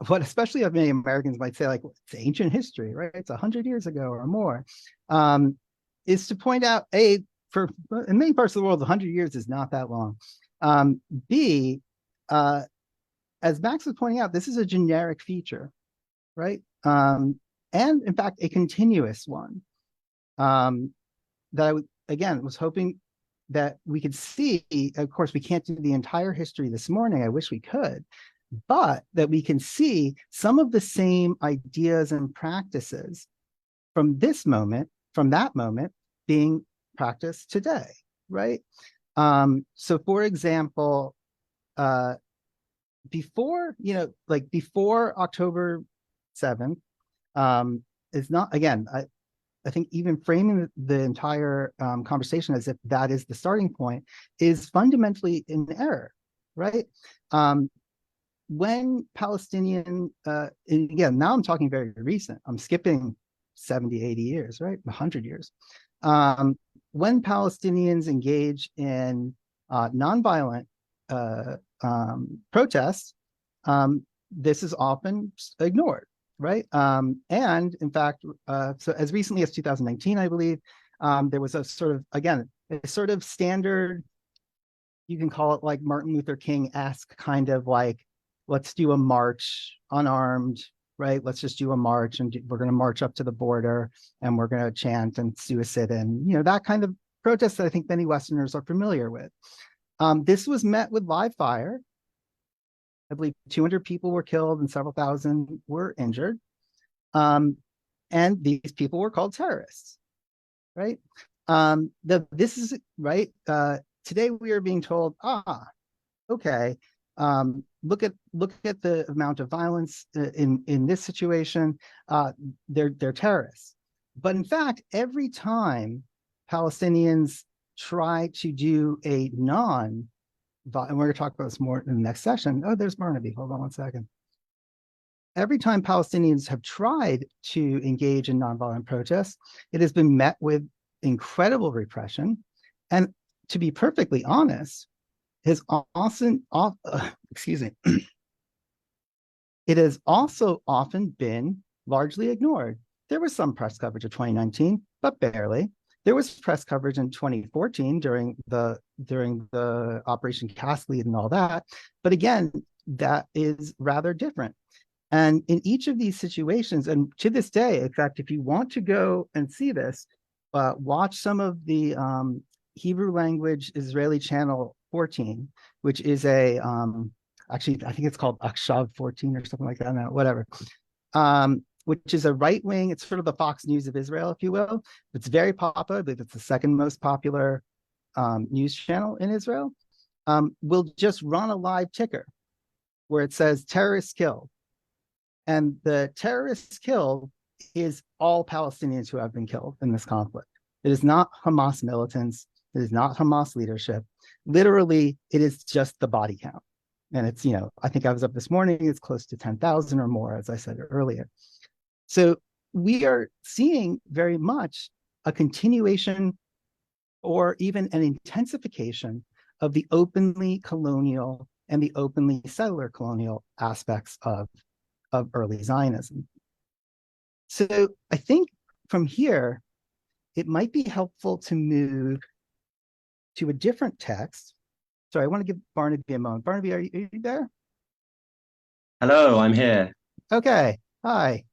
what, especially many Americans might say, like, it's ancient history, right? It's 100 years ago or more. Is to point out, A, for in many parts of the world, 100 years is not that long. B, as Max was pointing out, this is a generic feature, right? And in fact, a continuous one that I was hoping that we could see. Of course, we can't do the entire history this morning. I wish we could, but that we can see some of the same ideas and practices from that moment being practiced today, right? So for example, before October 7th, is not, again, I think even framing the entire conversation as if that is the starting point is fundamentally in error, right? When Palestinian, and again, now I'm talking very recent, I'm skipping 70, 80 years, right? 100 years. When Palestinians engage in nonviolent protests, this is often ignored, right? And in fact, so as recently as 2019, I believe, there was a sort of, again, a sort of standard, you can call it like Martin Luther King-esque kind of like, let's do a march unarmed, right? Let's just do a march and we're going to march up to the border and we're going to chant and do a sit-in, you know, that kind of protest that I think many Westerners are familiar with. This was met with live fire. I believe 200 people were killed and several thousand were injured. And these people were called terrorists, right? This is, right? Today we are being told, okay, look at the amount of violence in this situation. They're terrorists. But in fact, every time Palestinians try to do a and we're going to talk about this more in the next session. Oh, there's Barnaby. Hold on one second. Every time Palestinians have tried to engage in nonviolent protests, it has been met with incredible repression. And to be perfectly honest, has often, excuse me, it has also often been largely ignored. There was some press coverage of 2019, but barely. There was press coverage in 2014 during the Operation Cast Lead and all that. But again, that is rather different. And in each of these situations, and to this day, in fact, if you want to go and see this, watch some of the Hebrew language Israeli channel 14, which is a, actually, I think it's called Akshav 14 or something like that, no, whatever. Which is a right-wing, it's sort of the Fox News of Israel, if you will. It's very popular. I believe it's the second most popular news channel in Israel. Will just run a live ticker where it says terrorists killed. And the terrorists killed is all Palestinians who have been killed in this conflict. It is not Hamas militants. It is not Hamas leadership. Literally, it is just the body count. And it's, you know, I think I was up this morning, it's close to 10,000 or more, as I said earlier. So we are seeing very much a continuation or even an intensification of the openly colonial and the openly settler colonial aspects of early Zionism. So I think from here, it might be helpful to move to a different text. Sorry, I want to give Barnaby a moment. Barnaby, are you there? Hello, I'm here. Okay, hi.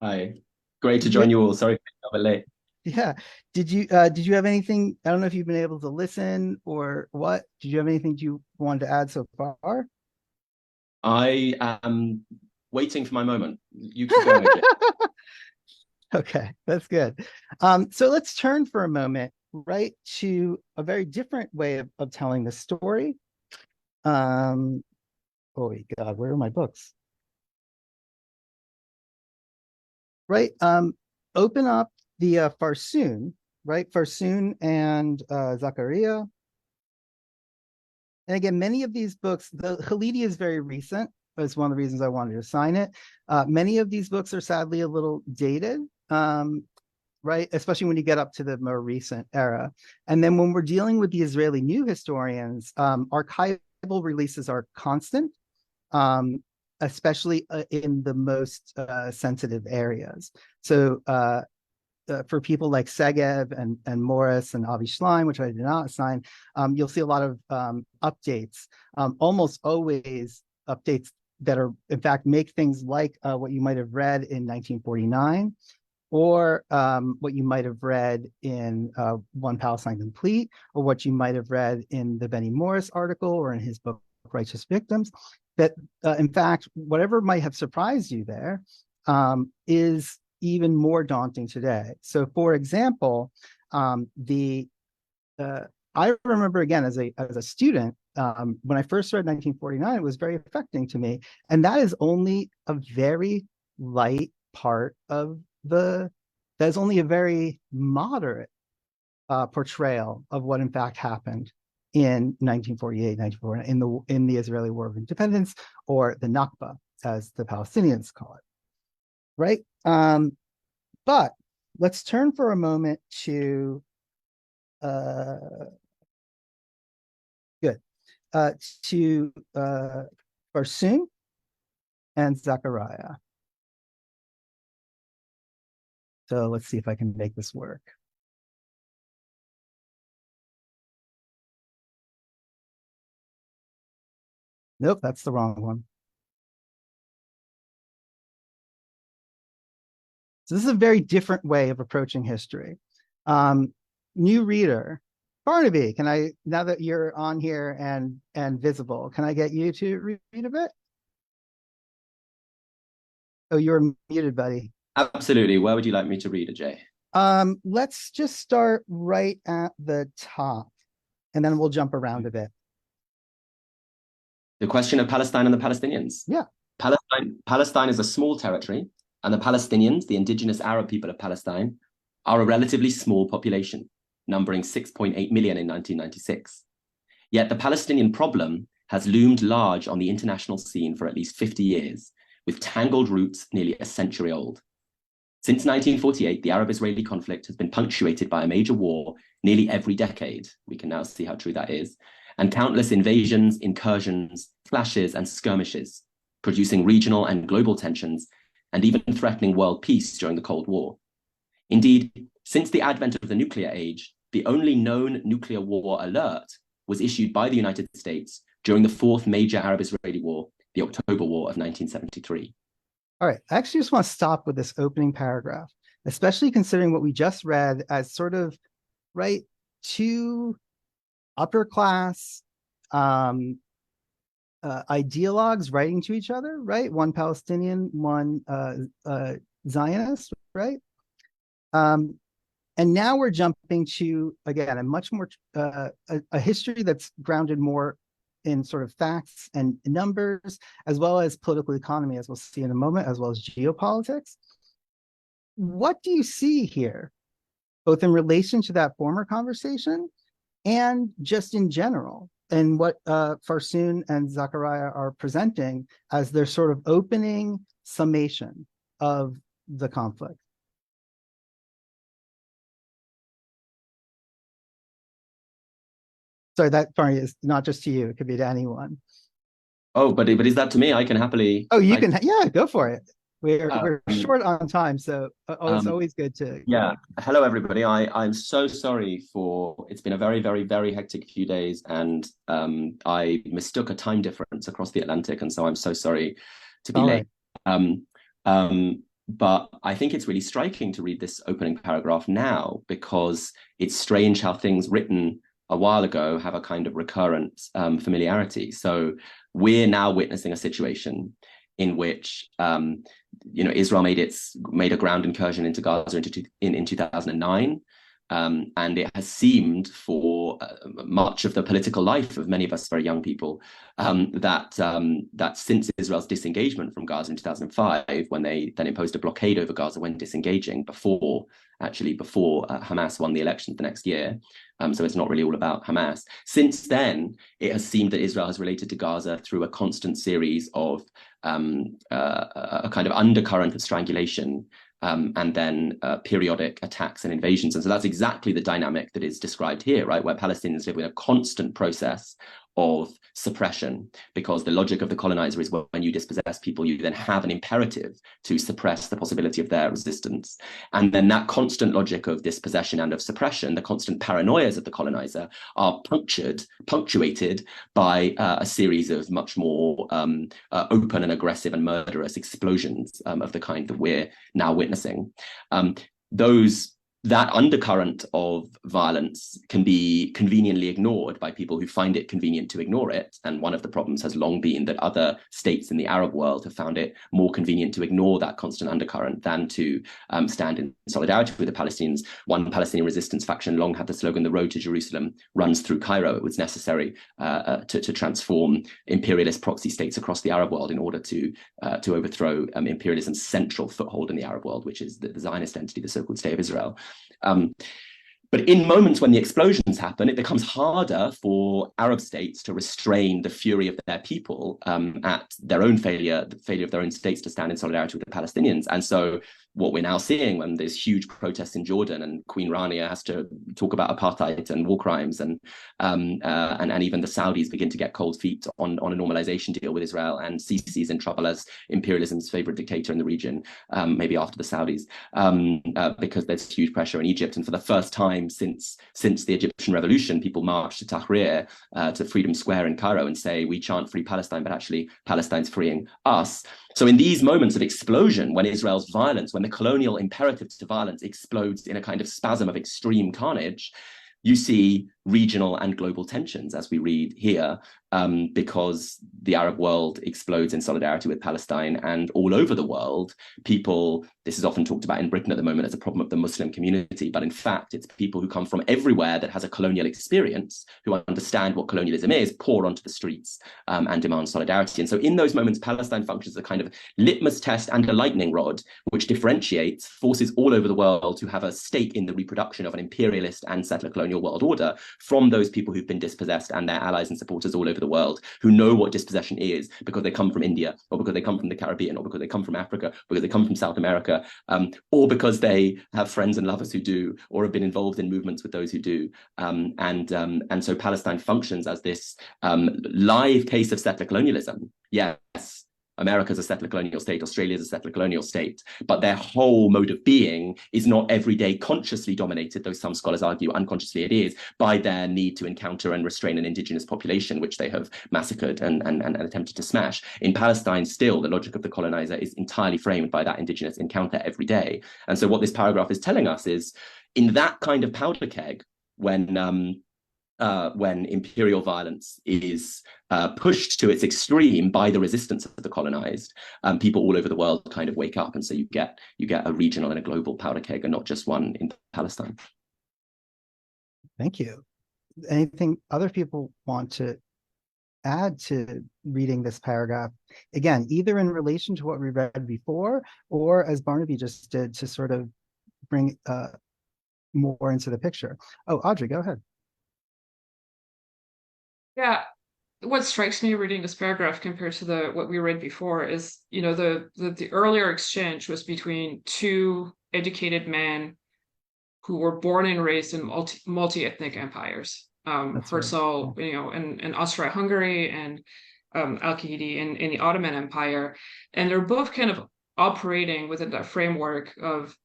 Hi. Great to join you all. Sorry for being a bit late. Yeah. Did you have anything? I don't know if you've been able to listen or what. Did you have anything you wanted to add so far? I am waiting for my moment. You keep going. Okay, that's good. So let's turn for a moment, right, to a very different way of telling the story. Oh my God, where are my books? Right. Open up the Farsoon, right? Farsoon and Zachariah. And again, many of these books, the Khalidi is very recent. That's one of the reasons I wanted to sign it. Many of these books are sadly a little dated, right? Especially when you get up to the more recent era. And then when we're dealing with the Israeli new historians, archival releases are constant. Especially in the most sensitive areas. So for people like Segev and Morris and Avi Schlein, which I did not assign, you'll see a lot of updates, almost always updates that are, in fact, make things like what you might have read in 1949, or what you might have read in One Palestine Complete, or what you might have read in the Benny Morris article or in his book, Righteous Victims. That, in fact, whatever might have surprised you there is even more daunting today. So, for example, I remember, again, as a student, when I first read 1949, it was very affecting to me. And that is only a very light part of the that is only a very moderate portrayal of what in fact happened in 1948, 1949, in the Israeli War of Independence, or the Nakba, as the Palestinians call it, right? But let's turn for a moment to Barsoom and Zachariah. So let's see if I can make this work. Nope, that's the wrong one. So this is a very different way of approaching history. New reader, Barnaby, can I, now that you're on here and visible, can I get you to read a bit? Oh, you're muted, buddy. Absolutely. Where would you like me to read, Ajay? Let's just start right at the top, and then we'll jump around a bit. The question of Palestine and the Palestinians. Yeah. Palestine is a small territory, and the Palestinians, the indigenous Arab people of Palestine, are a relatively small population, numbering 6.8 million in 1996. Yet the Palestinian problem has loomed large on the international scene for at least 50 years, with tangled roots nearly a century old. Since 1948, the Arab-Israeli conflict has been punctuated by a major war nearly every decade. We can now see how true that is. And countless invasions, incursions, clashes, and skirmishes, producing regional and global tensions, and even threatening world peace during the Cold War. Indeed, since the advent of the nuclear age, the only known nuclear war alert was issued by the United States during the fourth major Arab-Israeli war, the October War of 1973. All right, I actually just want to stop with this opening paragraph, especially considering what we just read as sort of, right, two upper class ideologues writing to each other, right? One Palestinian, one Zionist, right? And now we're jumping to, again, a much more, a history that's grounded more in sort of facts and numbers, as well as political economy, as we'll see in a moment, as well as geopolitics. What do you see here, both in relation to that former conversation and just in general, and what Farsoon and Zachariah are presenting as their sort of opening summation of the conflict? Sorry, that part is not just to you, it could be to anyone. Oh, but is that to me? I can happily. Oh, you can, yeah, go for it. We're short on time, so it's always good to. Yeah. Hello, everybody. I'm so sorry for, it's been a very, very, very hectic few days, and I mistook a time difference across the Atlantic, and so I'm so sorry to be late. Right. But I think it's really striking to read this opening paragraph now, because it's strange how things written a while ago have a kind of recurrent familiarity. So we're now witnessing a situation in which Israel made a ground incursion into Gaza in 2009, and it has seemed for much of the political life of many of us very young people that since Israel's disengagement from Gaza in 2005, when they then imposed a blockade over Gaza when disengaging, before Hamas won the election the next year. So it's not really all about Hamas. Since then, it has seemed that Israel has related to Gaza through a constant series of a kind of undercurrent of strangulation, and then periodic attacks and invasions. And so that's exactly the dynamic that is described here, right? Where Palestinians live with a constant process of suppression, because the logic of the colonizer is when you dispossess people, you then have an imperative to suppress the possibility of their resistance. And then that constant logic of dispossession and of suppression, the constant paranoias of the colonizer, are punctuated by a series of much more open and aggressive and murderous explosions of the kind that we're now witnessing. Those that undercurrent of violence can be conveniently ignored by people who find it convenient to ignore it. And one of the problems has long been that other states in the Arab world have found it more convenient to ignore that constant undercurrent than to stand in solidarity with the Palestinians. One Palestinian resistance faction long had the slogan, "The road to Jerusalem runs through Cairo." It was necessary to transform imperialist proxy states across the Arab world in order to overthrow imperialism's central foothold in the Arab world, which is the Zionist entity, the so-called State of Israel. But in moments when the explosions happen, it becomes harder for Arab states to restrain the fury of their people at their own failure, the failure of their own states to stand in solidarity with the Palestinians. And so what we're now seeing when there's huge protests in Jordan and Queen Rania has to talk about apartheid and war crimes, and even the Saudis begin to get cold feet on a normalization deal with Israel, and Sisi's in trouble as imperialism's favorite dictator in the region, maybe after the Saudis, because there's huge pressure in Egypt. And for the first time since the Egyptian revolution, people march to Tahrir, to Freedom Square in Cairo, and say, we chant free Palestine, but actually Palestine's freeing us. So in these moments of explosion, when Israel's violence, when the colonial imperative to violence explodes in a kind of spasm of extreme carnage, you see regional and global tensions, as we read here, because the Arab world explodes in solidarity with Palestine, and all over the world, people, this is often talked about in Britain at the moment as a problem of the Muslim community, but in fact, it's people who come from everywhere that has a colonial experience, who understand what colonialism is, pour onto the streets and demand solidarity. And so in those moments, Palestine functions as a kind of litmus test and a lightning rod, which differentiates forces all over the world who have a stake in the reproduction of an imperialist and settler colonial world order from those people who've been dispossessed and their allies and supporters all over the world, who know what dispossession is because they come from India, or because they come from the Caribbean, or because they come from Africa, because they come from South America, or because they have friends and lovers who do, or have been involved in movements with those who do. And so Palestine functions as this live case of settler colonialism. Yes, America's a settler colonial state, Australia's a settler colonial state, but their whole mode of being is not everyday consciously dominated, though some scholars argue unconsciously it is, by their need to encounter and restrain an indigenous population, which they have massacred and attempted to smash. In Palestine, still, the logic of the colonizer is entirely framed by that indigenous encounter every day. And so what this paragraph is telling us is, in that kind of powder keg, when imperial violence is pushed to its extreme by the resistance of the colonized, people all over the world kind of wake up, and so you get a regional and a global powder keg, and not just one in Palestine. Thank you. Anything other people want to add to reading this paragraph? Again, either in relation to what we read before, or as Barnaby just did, to sort of bring more into the picture. Oh, Audrey, go ahead. Yeah, what strikes me reading this paragraph compared to what we read before is, the earlier exchange was between two educated men who were born and raised in multi-ethnic empires. Herzl, right. In Austria-Hungary, and Al-Qaidi in the Ottoman Empire, and they're both kind of operating within that framework of,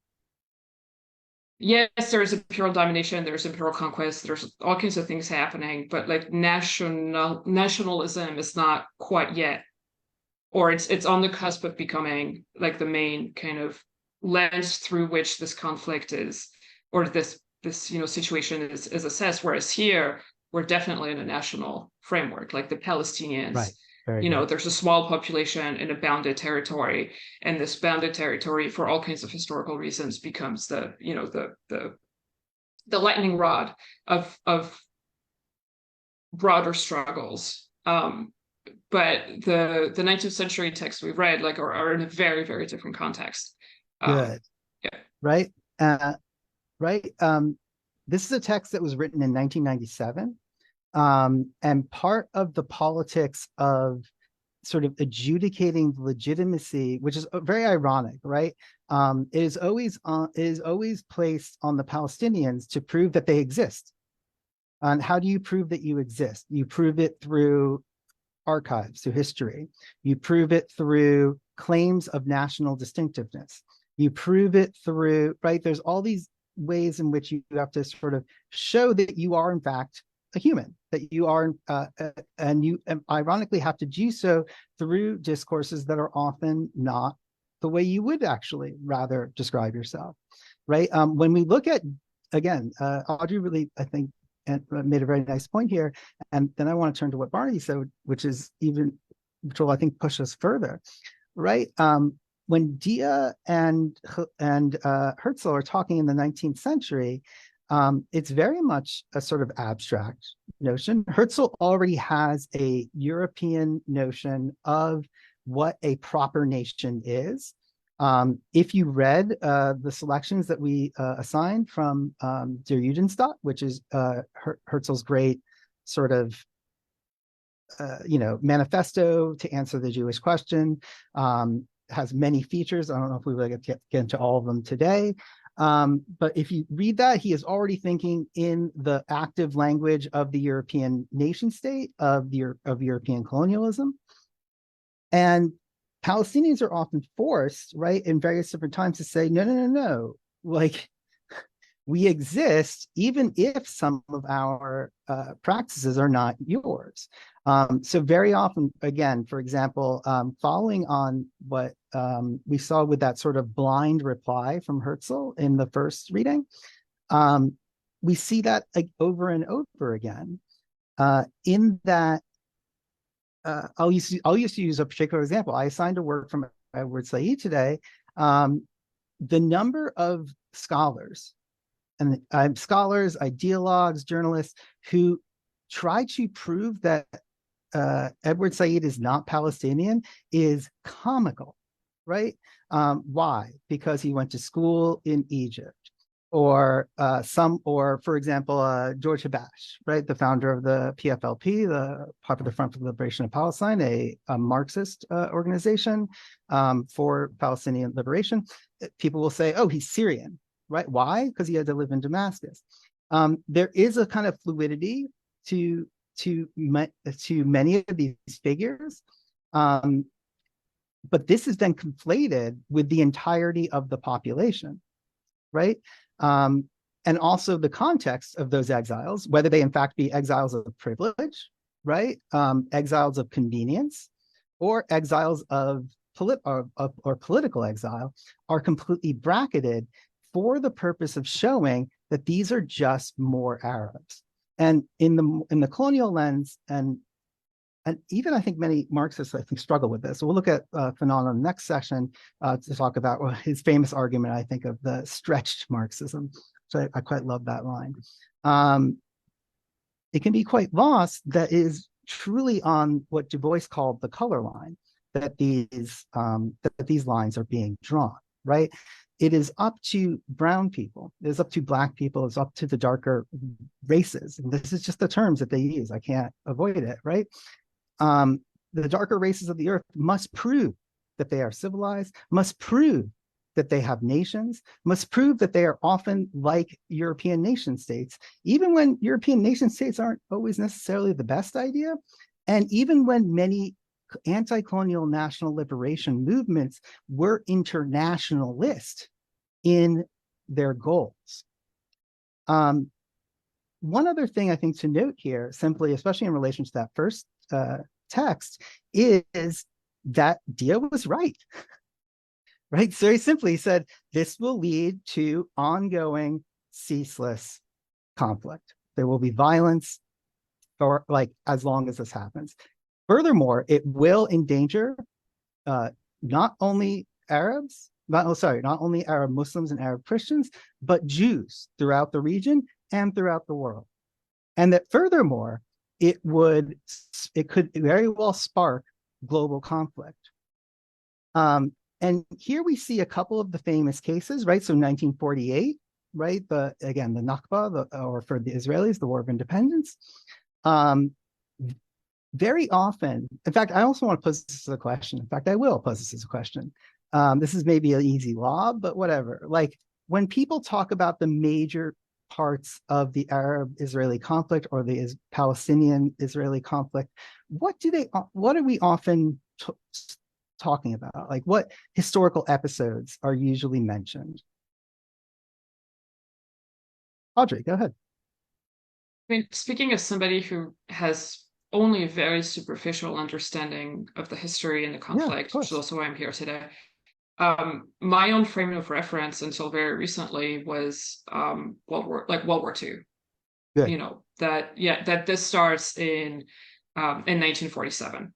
yes, there's imperial domination, there's imperial conquest, there's all kinds of things happening, but like nationalism is not quite yet, or it's on the cusp of becoming like the main kind of lens through which this conflict is, or this situation is assessed. Whereas here, we're definitely in a national framework, like the Palestinians. Right. There's a small population in a bounded territory, and this bounded territory, for all kinds of historical reasons, becomes the lightning rod of broader struggles. But the 19th century texts we've read are in a very, very different context. Good. Yeah. Right. Right. This is a text that was written in 1997. And part of the politics of sort of adjudicating the legitimacy, which is very ironic, right? Is always placed on the Palestinians to prove that they exist. And how do you prove that you exist? You prove it through archives, through history. You prove it through claims of national distinctiveness. You prove it through, right? There's all these ways in which you have to sort of show that you are in fact a human, that you are, and you ironically have to do so through discourses that are often not the way you would actually rather describe yourself, right? When we look at, again, Audrey really, I think, made a very nice point here, and then I want to turn to what Barney said, which will, I think, push us further, right? When Dia and Herzl are talking in the 19th century, it's very much a sort of abstract notion. Herzl already has a European notion of what a proper nation is. If you read the selections that we assigned from Der Judenstaat, which is Herzl's great sort of manifesto to answer the Jewish question, has many features. I don't know if we will get into all of them today. But if you read that, he is already thinking in the active language of the European nation state, of European colonialism. And Palestinians are often forced, right, in various different times to say, no, like, we exist even if some of our practices are not yours. So very often, again, for example, following on what we saw with that sort of blind reply from Herzl in the first reading, we see that over and over again. In that, I'll use a particular example. I assigned a work from Edward Said today. The number of scholars, and scholars, ideologues, journalists who try to prove that Edward Said is not Palestinian is comical, right? Why? Because he went to school in Egypt, or for example, George Habash, right, the founder of the PFLP, the Popular Front for the Liberation of Palestine, a Marxist organization for Palestinian liberation. People will say, oh, he's Syrian, right? Why? Because he had to live in Damascus. There is a kind of fluidity to many of these figures, but this is then conflated with the entirety of the population, right? And also the context of those exiles, whether they in fact be exiles of privilege, right? Exiles of convenience, or exiles of political exile, are completely bracketed for the purpose of showing that these are just more Arabs. And in the colonial lens, and even I think many Marxists, I think, struggle with this. So we'll look at Fanon in the next session to talk about his famous argument, I think, of the stretched Marxism. So I quite love that line. It can be quite lost that is truly on what Du Bois called the color line, that these lines are being drawn, right? It is up to brown people, it is up to Black people, it's up to the darker races. And this is just the terms that they use. I can't avoid it, right? The darker races of the earth must prove that they are civilized, must prove that they have nations, must prove that they are often like European nation states, even when European nation states aren't always necessarily the best idea. And even when many anti-colonial national liberation movements were internationalist in their goals. One other thing I think to note here, simply, especially in relation to that first text, is that Dia was right. Right? So very simply, he said, this will lead to ongoing, ceaseless conflict. There will be violence for as long as this happens. Furthermore, it will endanger not only Arab Muslims and Arab Christians, but Jews throughout the region and throughout the world. And that furthermore, it could very well spark global conflict. And here we see a couple of the famous cases, right? So 1948, right? The Nakba, or for the Israelis, the War of Independence. Very often, in fact, I also want to pose this as a question. In fact, I will pose this as a question. This is maybe an easy lob, but whatever. Like, when people talk about the major parts of the Arab-Israeli conflict or the Palestinian-Israeli conflict, what are we often talking about? Like, what historical episodes are usually mentioned? Audrey, go ahead. I mean, speaking as somebody who has only a very superficial understanding of the history and the conflict, which is also why I'm here today, My own frame of reference until very recently was World War II. Good. You know, that this starts in 1947.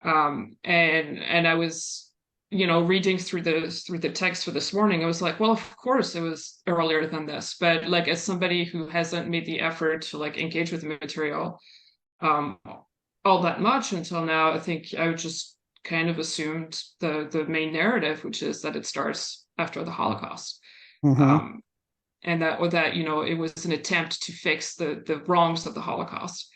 And I was, reading through the text for this morning. I was like, well, of course it was earlier than this, but like as somebody who hasn't made the effort to like engage with the material um all that much until now, I think I just kind of assumed the main narrative, which is that it starts after the Holocaust. Mm-hmm. And that it was an attempt to fix the wrongs of the Holocaust,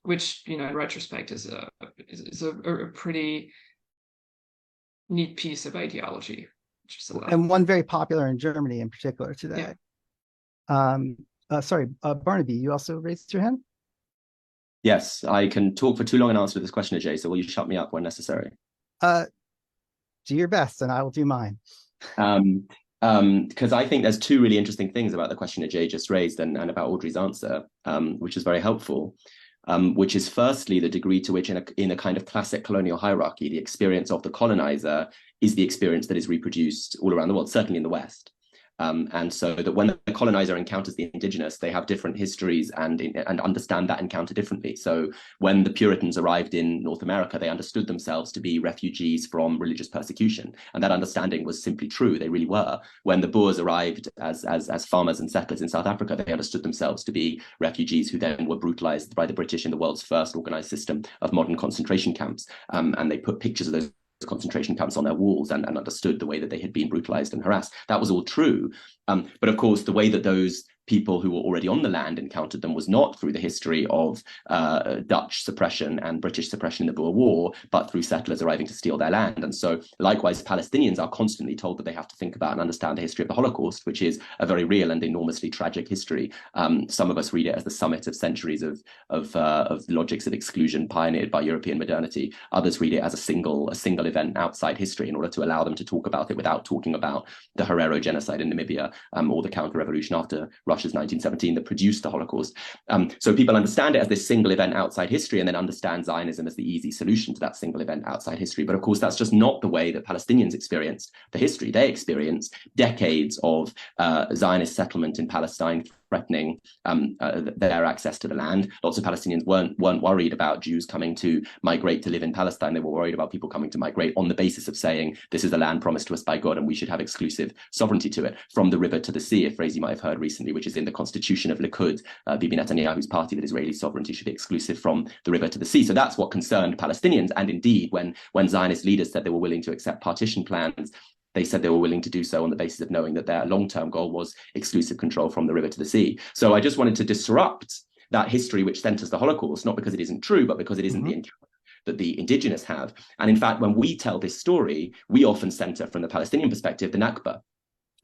which in retrospect is a pretty neat piece of ideology. And one very popular in Germany in particular today. Yeah. Sorry, Barnaby, you also raised your hand? Yes, I can talk for too long and answer this question, Ajay, so will you shut me up when necessary? Do your best and I will do mine. Because I think there's two really interesting things about the question Ajay just raised and about Audrey's answer, which is very helpful. Which is firstly the degree to which in a kind of classic colonial hierarchy, the experience of the colonizer is the experience that is reproduced all around the world, certainly in the West. And so that when the colonizer encounters the indigenous, they have different histories and understand that encounter differently. So when the Puritans arrived in North America, they understood themselves to be refugees from religious persecution. And that understanding was simply true. They really were. When the Boers arrived as farmers and settlers in South Africa, they understood themselves to be refugees who then were brutalized by the British in the world's first organized system of modern concentration camps. And they put pictures of those concentration camps on their walls and understood the way that they had been brutalized and harassed. That was all true. But of course, the way that those people who were already on the land encountered them was not through the history of Dutch suppression and British suppression in the Boer War, but through settlers arriving to steal their land. And so likewise, Palestinians are constantly told that they have to think about and understand the history of the Holocaust, which is a very real and enormously tragic history. Some of us read it as the summit of centuries of logics of exclusion pioneered by European modernity. Others read it as a single event outside history in order to allow them to talk about it without talking about the Herero genocide in Namibia or the counter-revolution after Russia's 1917 that produced the Holocaust. So people understand it as this single event outside history and then understand Zionism as the easy solution to that single event outside history. But of course, that's just not the way that Palestinians experienced the history. They experienced decades of Zionist settlement in Palestine, threatening their access to the land. Lots of Palestinians weren't worried about Jews coming to migrate to live in Palestine. They were worried about people coming to migrate on the basis of saying, this is a land promised to us by God and we should have exclusive sovereignty to it, from the river to the sea, a phrase you might have heard recently, which is in the constitution of Likud, Bibi Netanyahu's party, that Israeli sovereignty should be exclusive from the river to the sea. So that's what concerned Palestinians. And indeed, when Zionist leaders said they were willing to accept partition plans, they said they were willing to do so on the basis of knowing that their long-term goal was exclusive control from the river to the sea. So I just wanted to disrupt that history which centers the Holocaust, not because it isn't true, but because it isn't the encounter that the indigenous have. And in fact, when we tell this story, we often center from the Palestinian perspective, the Nakba,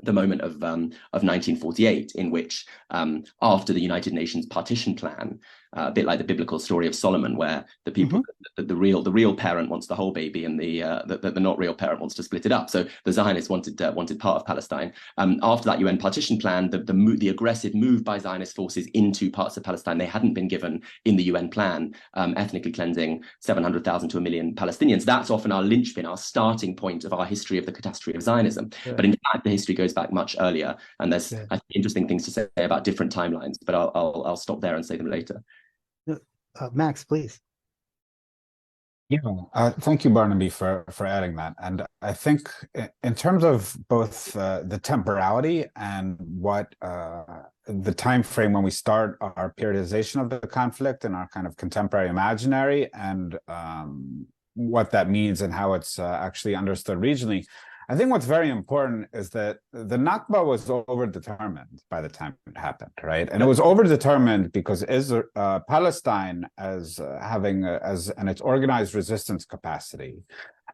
the moment of 1948, in which after the United Nations partition plan, a bit like the biblical story of Solomon, where the people, the real parent wants the whole baby, and the not real parent wants to split it up. So the Zionists wanted part of Palestine. After that UN partition plan, the aggressive move by Zionist forces into parts of Palestine they hadn't been given in the UN plan, ethnically cleansing 700,000 to 1 million Palestinians. That's often our linchpin, our starting point of our history of the catastrophe of Zionism. Right. But in fact, the history goes back much earlier, and there's I think, interesting things to say about different timelines. But I'll stop there and say them later. Max, please. Yeah, thank you, Barnaby, for adding that. And I think in terms of both the temporality and what the time frame when we start our periodization of the conflict and our kind of contemporary imaginary, and what that means and how it's actually understood regionally, I think what's very important is that the Nakba was overdetermined by the time it happened, right? And it was overdetermined because Palestine, as and its organized resistance capacity,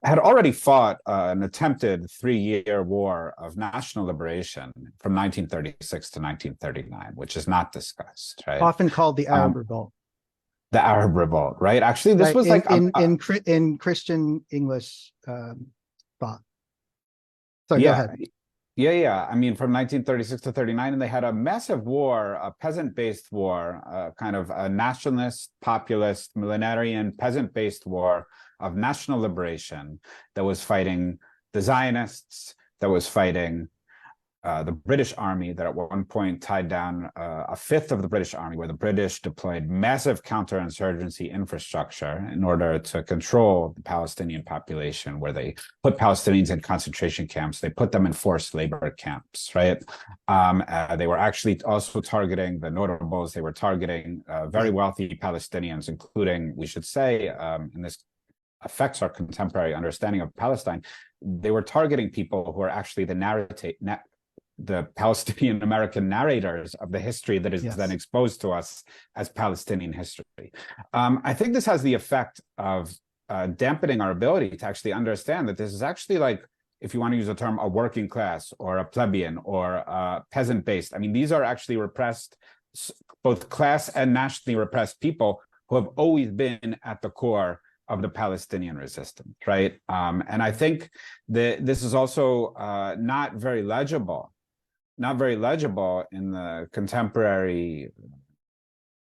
had already fought an attempted 3-year war of national liberation from 1936 to 1939, which is not discussed, right? Often called the Arab Revolt. The Arab Revolt, right? Actually, this was in Christian English thought. So yeah, go ahead. Yeah. I mean, from 1936 to 39, and they had a massive war, a peasant-based war, kind of a nationalist, populist, millenarian, peasant-based war of national liberation that was fighting the Zionists, that was fighting the British army, that at one point tied down a fifth of the British army, where the British deployed massive counterinsurgency infrastructure in order to control the Palestinian population, where they put Palestinians in concentration camps, they put them in forced labor camps, right? They were actually also targeting the notables, they were targeting very wealthy Palestinians, including, we should say, and this affects our contemporary understanding of Palestine, they were targeting people who are actually the Palestinian American narrators of the history that is then exposed to us as Palestinian history. I think this has the effect of dampening our ability to actually understand that this is actually, like, if you want to use a term, a working class or a plebeian or peasant-based. I mean, these are actually repressed, both class and nationally repressed people who have always been at the core of the Palestinian resistance, right? And I think that this is also not very legible in the contemporary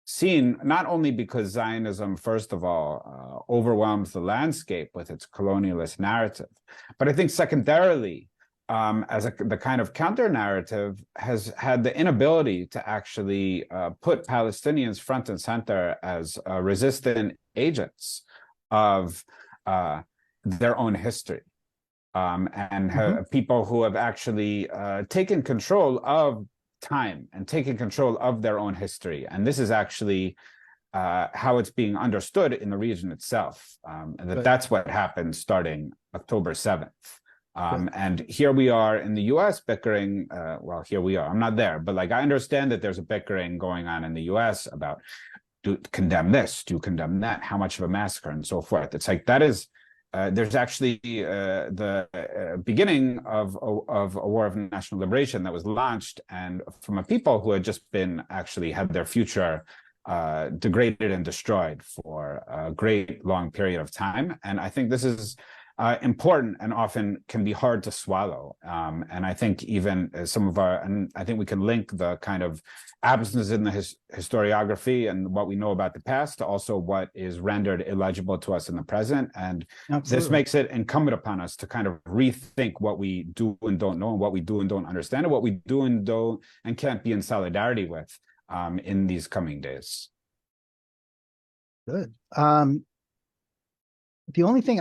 scene, not only because Zionism, first of all, overwhelms the landscape with its colonialist narrative, but I think secondarily, as the kind of counter-narrative has had the inability to actually put Palestinians front and center as resistant agents of their own history. People who have actually taken control of time and taken control of their own history. And this is actually how it's being understood in the region itself. And that's what happened starting October 7th. And here we are in the US bickering, well, here we are, I'm not there, but like I understand that there's a bickering going on in the US about, do condemn this, do condemn that, how much of a massacre, and so forth. It's like, that is, there's actually the beginning of a war of national liberation that was launched, and from a people who had just been actually had their future degraded and destroyed for a great long period of time. And I think this is important and often can be hard to swallow. And I think even some of our, and I think we can link the kind of absence in the historiography and what we know about the past to also what is rendered illegible to us in the present. And this makes it incumbent upon us to kind of rethink what we do and don't know, and what we do and don't understand, and what we do and don't and can't be in solidarity with in these coming days. Good. The only thing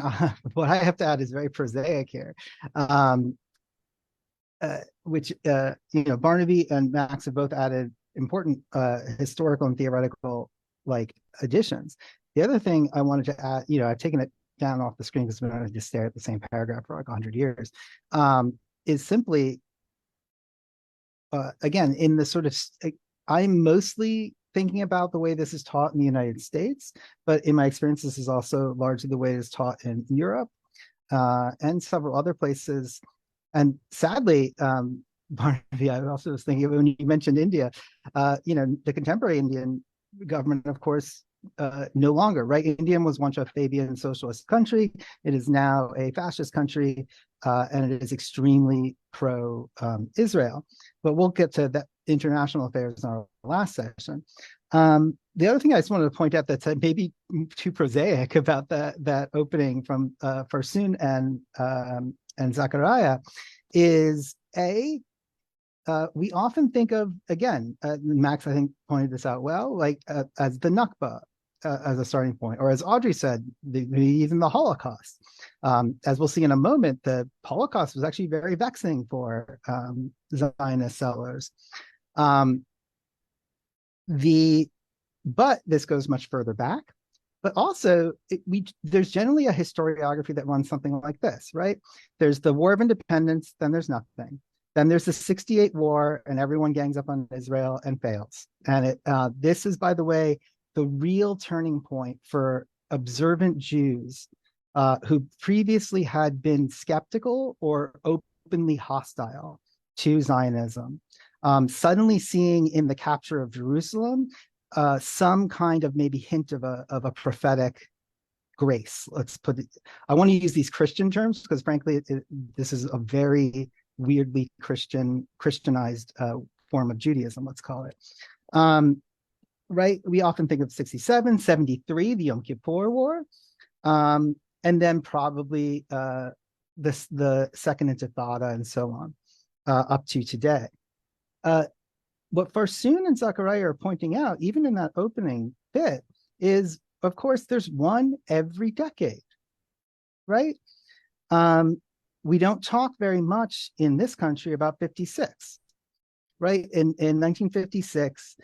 what I have to add is very prosaic here, which you know, Barnaby and Max have both added important historical and theoretical like additions. The other thing I wanted to add, you know, I've taken it down off the screen because we don't have to stare at the same paragraph for like 100 years, is simply again in the sort of I'm mostly thinking about the way this is taught in the United States, but in my experience, this is also largely the way it's taught in Europe and several other places. And sadly, Barnaby, I also was thinking when you mentioned India, you know, the contemporary Indian government, of course, no longer, right? India was once a Fabian socialist country. It is now a fascist country, and it is extremely pro-Israel. But we'll get to that international affairs in our last session. The other thing I just wanted to point out that's maybe too prosaic about that opening from Farsoon and Zachariah is we often think of, again, Max I think pointed this out well, like as the Nakba as a starting point, or as Audrey said, even the Holocaust. As we'll see in a moment, the Holocaust was actually very vexing for Zionist settlers. But this goes much further back. But also, there's generally a historiography that runs something like this, right? There's the War of Independence, then there's nothing. Then there's the 68 war, and everyone gangs up on Israel and fails. And this is, by the way, the real turning point for observant Jews who previously had been skeptical or openly hostile to Zionism. Suddenly seeing in the capture of Jerusalem some kind of maybe hint of a prophetic grace. Let's put it, I want to use these Christian terms because frankly, this is a very weirdly Christianized form of Judaism, let's call it. Right? We often think of 67, 73, the Yom Kippur War, and then probably the Second Intifada and so on, up to today. What Farsoon and Zachariah are pointing out, even in that opening bit, is, of course, there's one every decade, right? We don't talk very much in this country about 56, right? In 1956,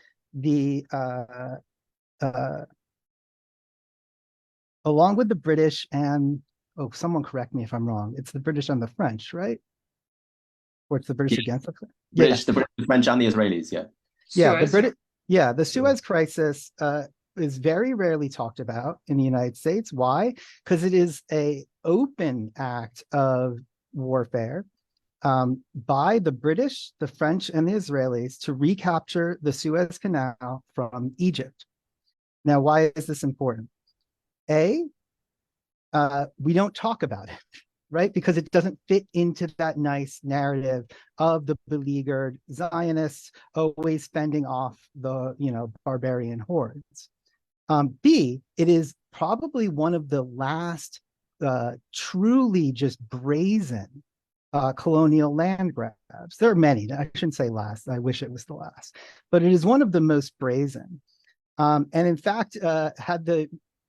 along with the British and, oh, someone correct me if I'm wrong, it's the British and the French, right? Or it's the British against the French? British, the British, the French, and the Israelis, yeah. Yeah, the British. Yeah, the Suez Crisis is very rarely talked about in the United States. Why? Because it is an open act of warfare by the British, the French, and the Israelis to recapture the Suez Canal from Egypt. Now, why is this important? We don't talk about it, right? Because it doesn't fit into that nice narrative of the beleaguered Zionists always fending off the, barbarian hordes. B, it is probably one of the last truly just brazen colonial land grabs. There are many. I shouldn't say last. I wish it was the last. But it is one of the most brazen. And in fact,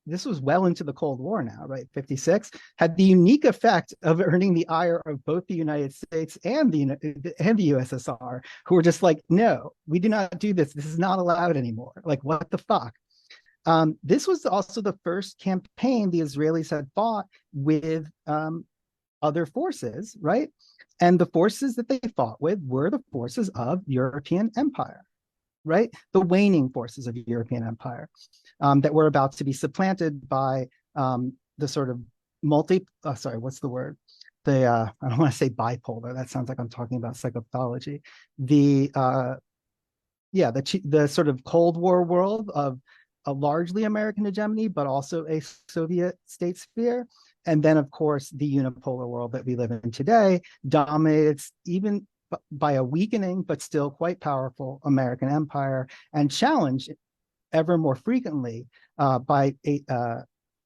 this was well into the Cold War now, right? 56 had the unique effect of earning the ire of both the United States and the USSR, who were just like, no, we do not do this. This is not allowed anymore. Like, what the fuck? This was also the first campaign the Israelis had fought with other forces, right? And the forces that they fought with were the forces of European empire, right? The waning forces of European empire that were about to be supplanted by the sort of what's the word? I don't want to say bipolar. That sounds like I'm talking about psychopathology. The sort of Cold War world of a largely American hegemony, but also a Soviet state sphere. And then, of course, the unipolar world that we live in today dominates even by a weakening, but still quite powerful American empire, and challenged ever more frequently by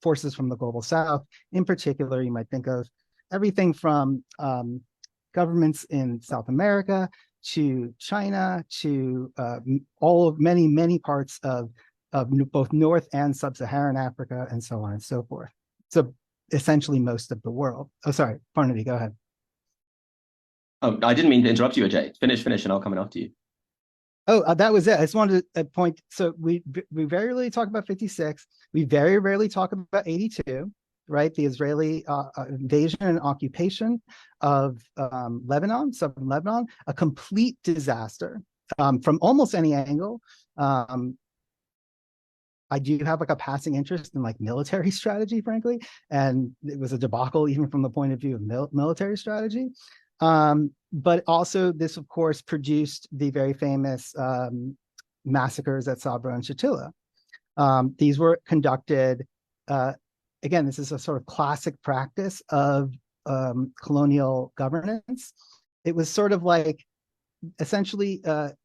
forces from the global south. In particular, you might think of everything from governments in South America to China to many parts of both North and Sub-Saharan Africa, and so on and so forth. So essentially most of the world. Oh, sorry, Barnaby, go ahead. Oh, I didn't mean to interrupt you, Ajay. Finish, and I'll come in after you. Oh, that was it. I just wanted to point. So we very rarely talk about 56. We very rarely talk about 82, right? The Israeli invasion and occupation of Lebanon, southern Lebanon, a complete disaster from almost any angle. I do have like a passing interest in like military strategy, frankly, and it was a debacle even from the point of view of military strategy. But also this, of course, produced the very famous massacres at Sabra and Shatila. These were conducted, again, this is a sort of classic practice of colonial governance. It was sort of like, essentially,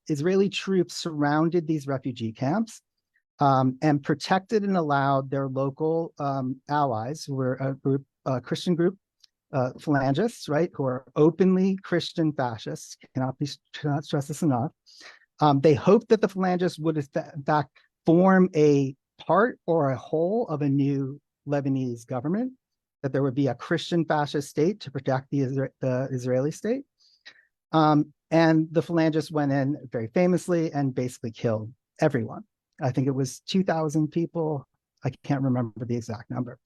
Israeli troops surrounded these refugee camps and protected and allowed their local allies, who were a Christian group, phalangists, right, who are openly Christian fascists, cannot stress this enough. They hoped that the phalangists would in fact form a part or a whole of a new Lebanese government, that there would be a Christian fascist state to protect the Israeli state. And the phalangists went in very famously and basically killed everyone. I think it was 2,000 people. I can't remember the exact number.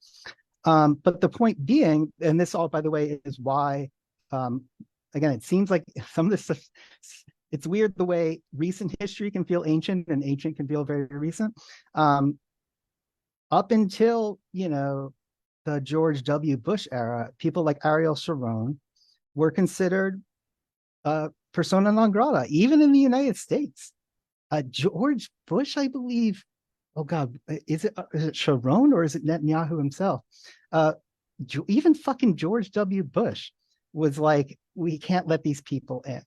But the point being, and this all, by the way, is why, again, it seems like some of this stuff, it's weird the way recent history can feel ancient and ancient can feel very recent. Up until, the George W. Bush era, people like Ariel Sharon were considered persona non grata, even in the United States. George Bush, I believe, oh God, is it Sharon or is it Netanyahu himself? Even fucking George W. Bush was like, we can't let these people in.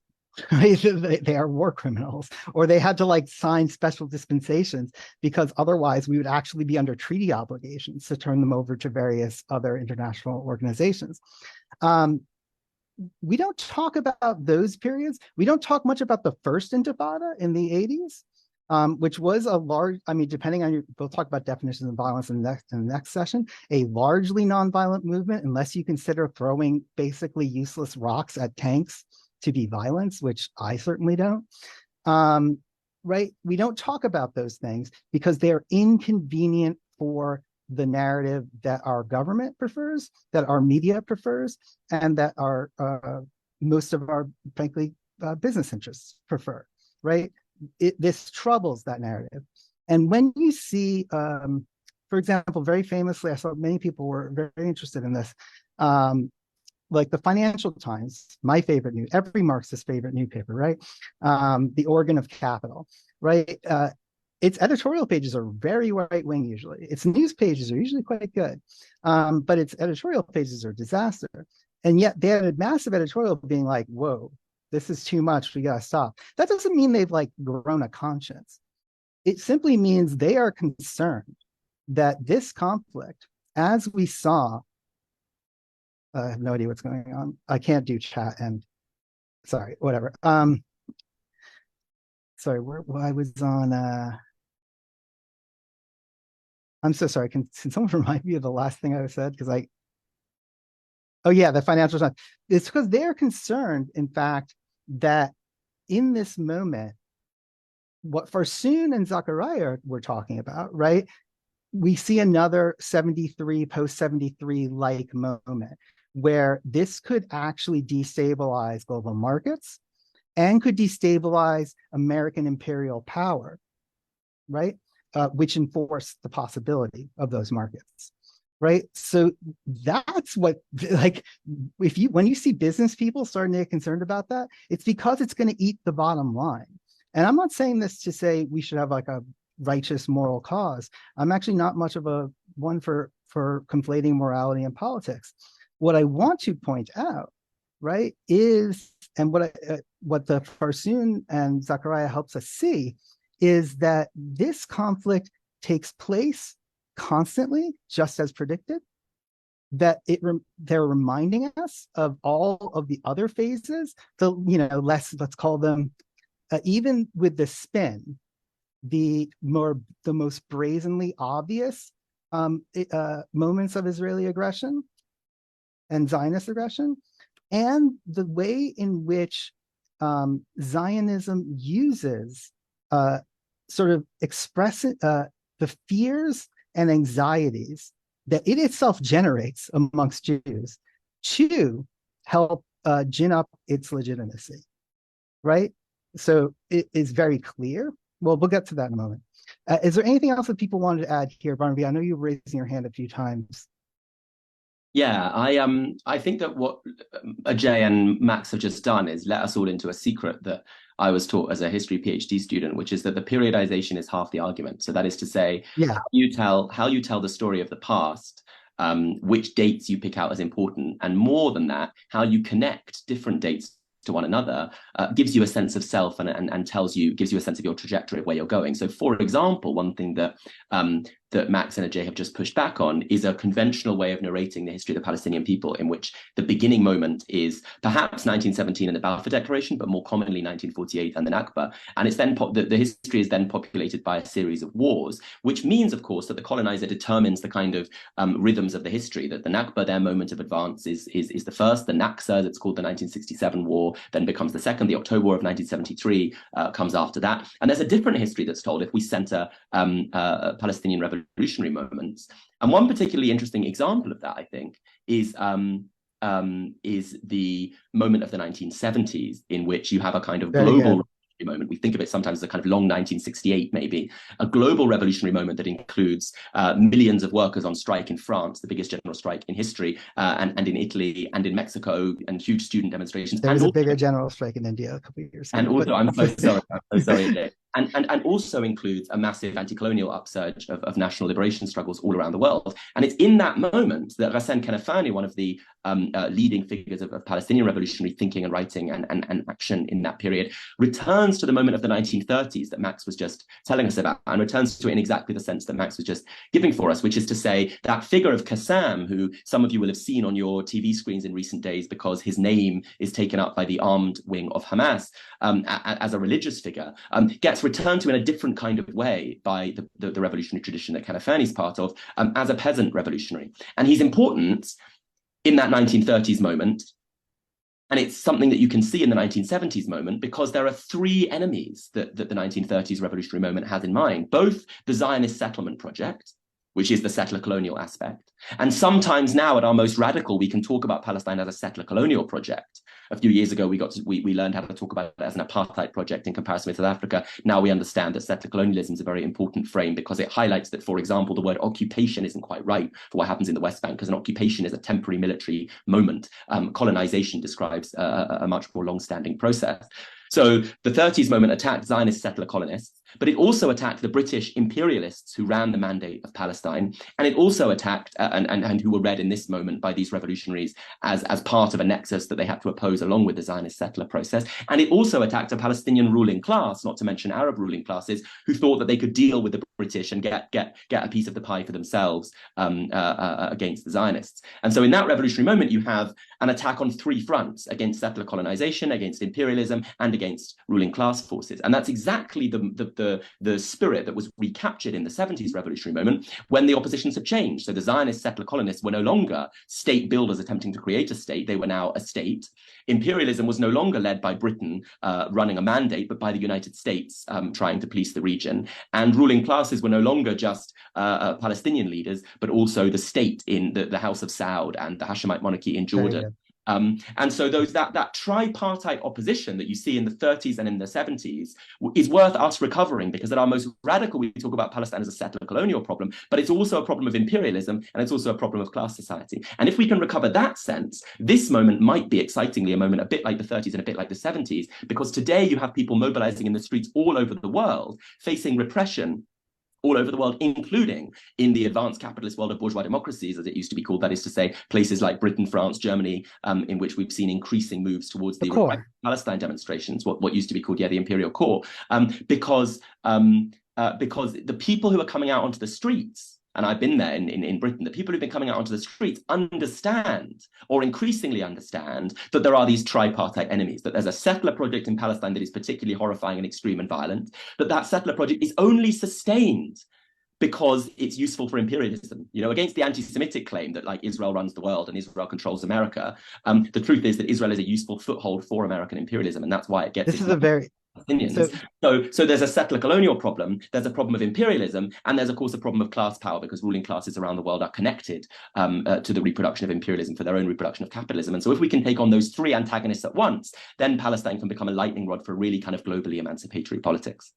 They are war criminals, or they had to like sign special dispensations because otherwise we would actually be under treaty obligations to turn them over to various other international organizations. We don't talk about those periods. We don't talk much about the first Intifada in the 80s, which was a large, I mean, depending on we'll talk about definitions of violence in the next session, a largely nonviolent movement, unless you consider throwing basically useless rocks at tanks to be violence, which I certainly don't. Right? We don't talk about those things because they're inconvenient for the narrative that our government prefers, that our media prefers, and that our most of our, frankly, business interests prefer, right? This troubles that narrative. And when you see, for example, very famously, I saw many people were very interested in this, like the Financial Times, my favorite news, every Marxist favorite newspaper, right? The organ of capital, right? Its editorial pages are very right-wing usually. Its news pages are usually quite good, but its editorial pages are a disaster. And yet they had a massive editorial being like, whoa, this is too much, we gotta stop. That doesn't mean they've like grown a conscience. It simply means they are concerned that this conflict, as we saw, I have no idea what's going on. I can't do chat and sorry, whatever. Sorry, I was on, I'm so sorry. Can someone remind me of the last thing I said? Because oh yeah, the Financial Times. It's because they're concerned, in fact, that in this moment, what Farsoon and Zachariah were talking about, right? We see another 73, post-73 like moment where this could actually destabilize global markets and could destabilize American imperial power, right? Which enforce the possibility of those markets, right? So that's what, like, when you see business people starting to get concerned about that, it's because it's going to eat the bottom line. And I'm not saying this to say we should have like a righteous moral cause. I'm actually not much of a one for conflating morality and politics. What I want to point out, right, is, and what the Farsoon and Zachariah helps us see, is that this conflict takes place constantly, just as predicted, that they're reminding us of all of the other phases, let's call them, even with the spin, the most brazenly obvious moments of Israeli aggression and Zionist aggression, and the way in which Zionism uses sort of express the fears and anxieties that it itself generates amongst Jews to help gin up its legitimacy, right? So it is very clear. Well, we'll get to that in a moment. Is there anything else that people wanted to add here, Barnaby? I know you were raising your hand a few times. Yeah, I think that what Ajay and Max have just done is let us all into a secret that I was taught as a history PhD student, which is that the periodization is half the argument. So that is to say, yeah, how you tell the story of the past, which dates you pick out as important, and more than that, how you connect different dates to one another, gives you a sense of self and gives you a sense of your trajectory of where you're going. So, for example, one thing that that Max and Ajay have just pushed back on is a conventional way of narrating the history of the Palestinian people, in which the beginning moment is perhaps 1917 and the Balfour Declaration, but more commonly 1948 and the Nakba. And it's then the history is then populated by a series of wars, which means, of course, that the colonizer determines the kind of rhythms of the history. That the Nakba, their moment of advance, is the first. The Naksa, as it's called, the 1967 war, then becomes the second. The October War of 1973 comes after that. And there's a different history that's told if we center Palestinian revolutionary moments. And one particularly interesting example of that, I think, is the moment of the 1970s, in which you have a kind of global moment. We think of it sometimes as a kind of long 1968, maybe a global revolutionary moment that includes millions of workers on strike in France, the biggest general strike in history, and in Italy and in Mexico, and huge student demonstrations. There was a bigger general strike in India a couple of years ago. And also, I'm so sorry, and also includes a massive anti-colonial upsurge of national liberation struggles all around the world. And it's in that moment that Ghassan Kanafani, one of the leading figures of Palestinian revolutionary thinking and writing and action in that period, returns to the moment of the 1930s that Max was just telling us about, and returns to it in exactly the sense that Max was just giving for us, which is to say that figure of Qassam, who some of you will have seen on your TV screens in recent days because his name is taken up by the armed wing of Hamas as a religious figure, gets returned to in a different kind of way by the revolutionary tradition that Kanafani is part of, as a peasant revolutionary. And he's important in that 1930s moment. And it's something that you can see in the 1970s moment, because there are three enemies that the 1930s revolutionary moment has in mind: both the Zionist settlement project, which is the settler colonial aspect. And sometimes now at our most radical, we can talk about Palestine as a settler colonial project. A few years ago, we learned how to talk about it as an apartheid project in comparison with South Africa. Now we understand that settler colonialism is a very important frame because it highlights that, for example, the word occupation isn't quite right for what happens in the West Bank, because an occupation is a temporary military moment. Colonization describes a much more long-standing process. So the 30s moment attacked Zionist settler colonists, but it also attacked the British imperialists who ran the mandate of Palestine. And it also attacked, and who were read in this moment by these revolutionaries as part of a nexus that they had to oppose along with the Zionist settler process. And it also attacked a Palestinian ruling class, not to mention Arab ruling classes, who thought that they could deal with the British and get a piece of the pie for themselves against the Zionists. And so in that revolutionary moment, you have an attack on three fronts: against settler colonization, against imperialism, and against ruling class forces. And that's exactly the spirit that was recaptured in the 70s revolutionary moment, when the oppositions have changed. So the Zionist settler colonists were no longer state builders attempting to create a state. They were now a state. Imperialism was no longer led by Britain running a mandate, but by the United States trying to police the region. And ruling classes were no longer just Palestinian leaders, but also the state in the House of Saud and the Hashemite monarchy in Jordan. And so that tripartite opposition that you see in the 30s and in the 70s is worth us recovering, because at our most radical, we talk about Palestine as a settler colonial problem, but it's also a problem of imperialism, and it's also a problem of class society. And if we can recover that sense, this moment might be excitingly a moment a bit like the 30s and a bit like the 70s, because today you have people mobilizing in the streets all over the world, facing repression all over the world, including in the advanced capitalist world of bourgeois democracies, as it used to be called. That is to say, places like Britain, France, Germany, in which we've seen increasing moves towards the Palestine demonstrations, what used to be called, the imperial core, because the people who are coming out onto the streets, and I've been there in Britain, the people who've been coming out onto the streets understand, or increasingly understand, that there are these tripartite enemies, that there's a settler project in Palestine that is particularly horrifying and extreme and violent, that settler project is only sustained because it's useful for imperialism. Against the anti-Semitic claim that Israel runs the world and Israel controls America, the truth is that Israel is a useful foothold for American imperialism, and that's why it gets. This is a very Palestinians. So there's a settler colonial problem, there's a problem of imperialism, and there's of course a problem of class power, because ruling classes around the world are connected to the reproduction of imperialism for their own reproduction of capitalism. And so if we can take on those three antagonists at once, then Palestine can become a lightning rod for really kind of globally emancipatory politics.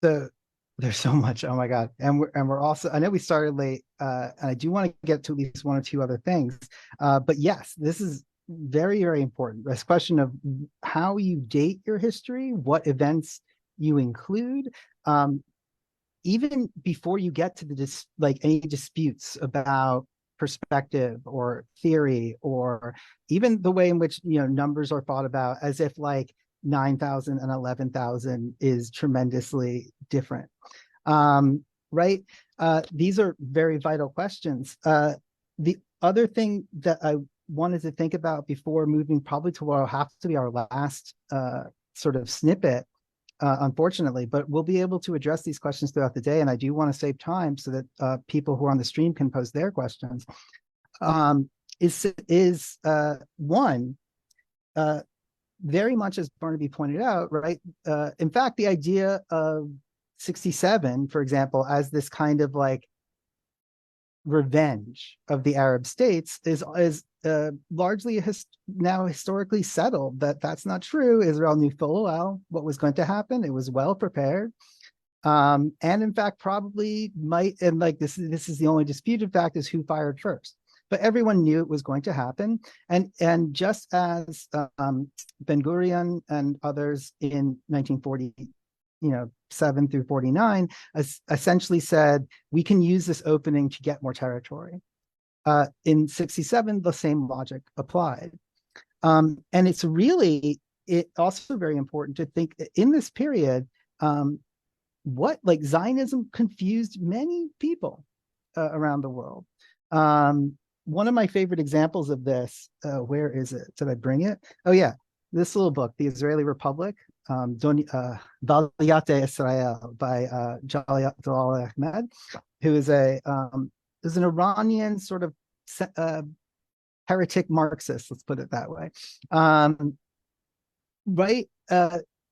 So there's so much. Oh my God. And we're also, I know we started late, and I do want to get to at least one or two other things. But yes, this is very, very important. This question of how you date your history, what events you include, even before you get to any disputes about perspective or theory, or even the way in which numbers are thought about, as if 9,000 and 11,000 is tremendously different. Right? These are very vital questions. The other thing that I wanted to think about before moving probably to what will have to be our last sort of snippet, unfortunately, but we'll be able to address these questions throughout the day, and I do want to save time so that people who are on the stream can pose their questions. Is one, very much as Barnaby pointed out, right? In fact, the idea of 67, for example, as this kind of revenge of the Arab states is largely now historically settled that that's not true. Israel knew full well what was going to happen. It was well prepared. And in fact, probably might, and this is the only disputed fact, is who fired first. But everyone knew it was going to happen. And just as Ben Gurion and others in 1940 7 through 49, essentially said, we can use this opening to get more territory. In 67, the same logic applied. And it's also very important to think in this period, Zionism confused many people around the world. One of my favorite examples of this, where is it? Did I bring it? Oh yeah, this little book, The Israeli Republic, Daliyat Israel by Jalal Ahmed, who is an Iranian sort of heretic Marxist, let's put it that way.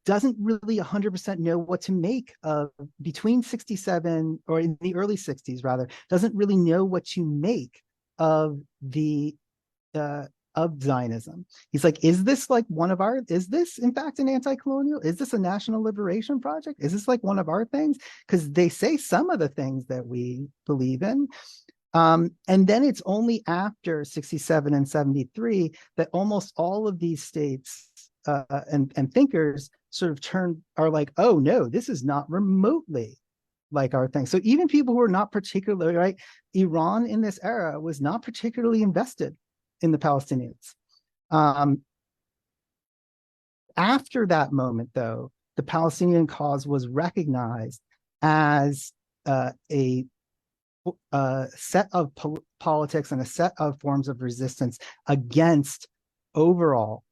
Doesn't really 100% know what to make of between 67 or in the early 60s rather, doesn't really know what to make of of Zionism. He's like, is this in fact an anti-colonial? Is this a national liberation project? Is this like one of our things? Because they say some of the things that we believe in. And then it's only after 67 and 73 that almost all of these states and thinkers sort of are like, oh no, this is not remotely like our thing. So even people who are not particularly, right, Iran in this era was not particularly invested in the Palestinians. After that moment, though, the Palestinian cause was recognized as a set of politics and a set of forms of resistance against overall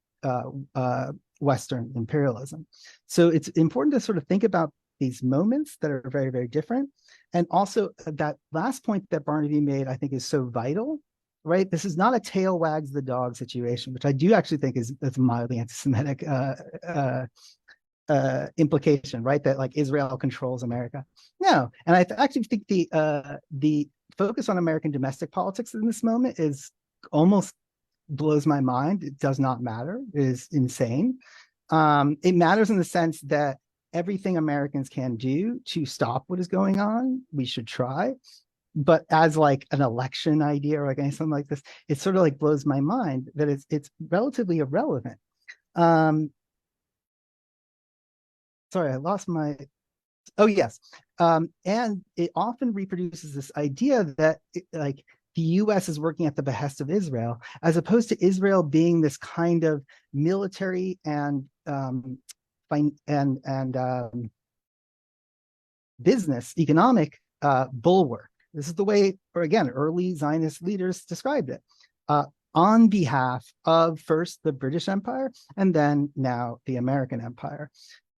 Western imperialism. So it's important to sort of think about these moments that are very, very different. And also that last point that Barnaby made, I think is so vital, right? This is not a tail wags the dog situation, which I do actually think is a mildly anti-Semitic implication, right? That like Israel controls America. No, and I actually think the focus on American domestic politics in this moment is almost blows my mind. It does not matter. It is insane. It matters in the sense that everything Americans can do to stop what is going on, we should try. But as like an election idea or like anything like this, it sort of like blows my mind that it's relatively irrelevant. Sorry, I lost my. Oh yes, and it often reproduces this idea that like the U.S. is working at the behest of Israel, as opposed to Israel being this kind of military and business economic bulwark. This is the way, or again, early Zionist leaders described it, on behalf of first the British Empire and then now the American Empire.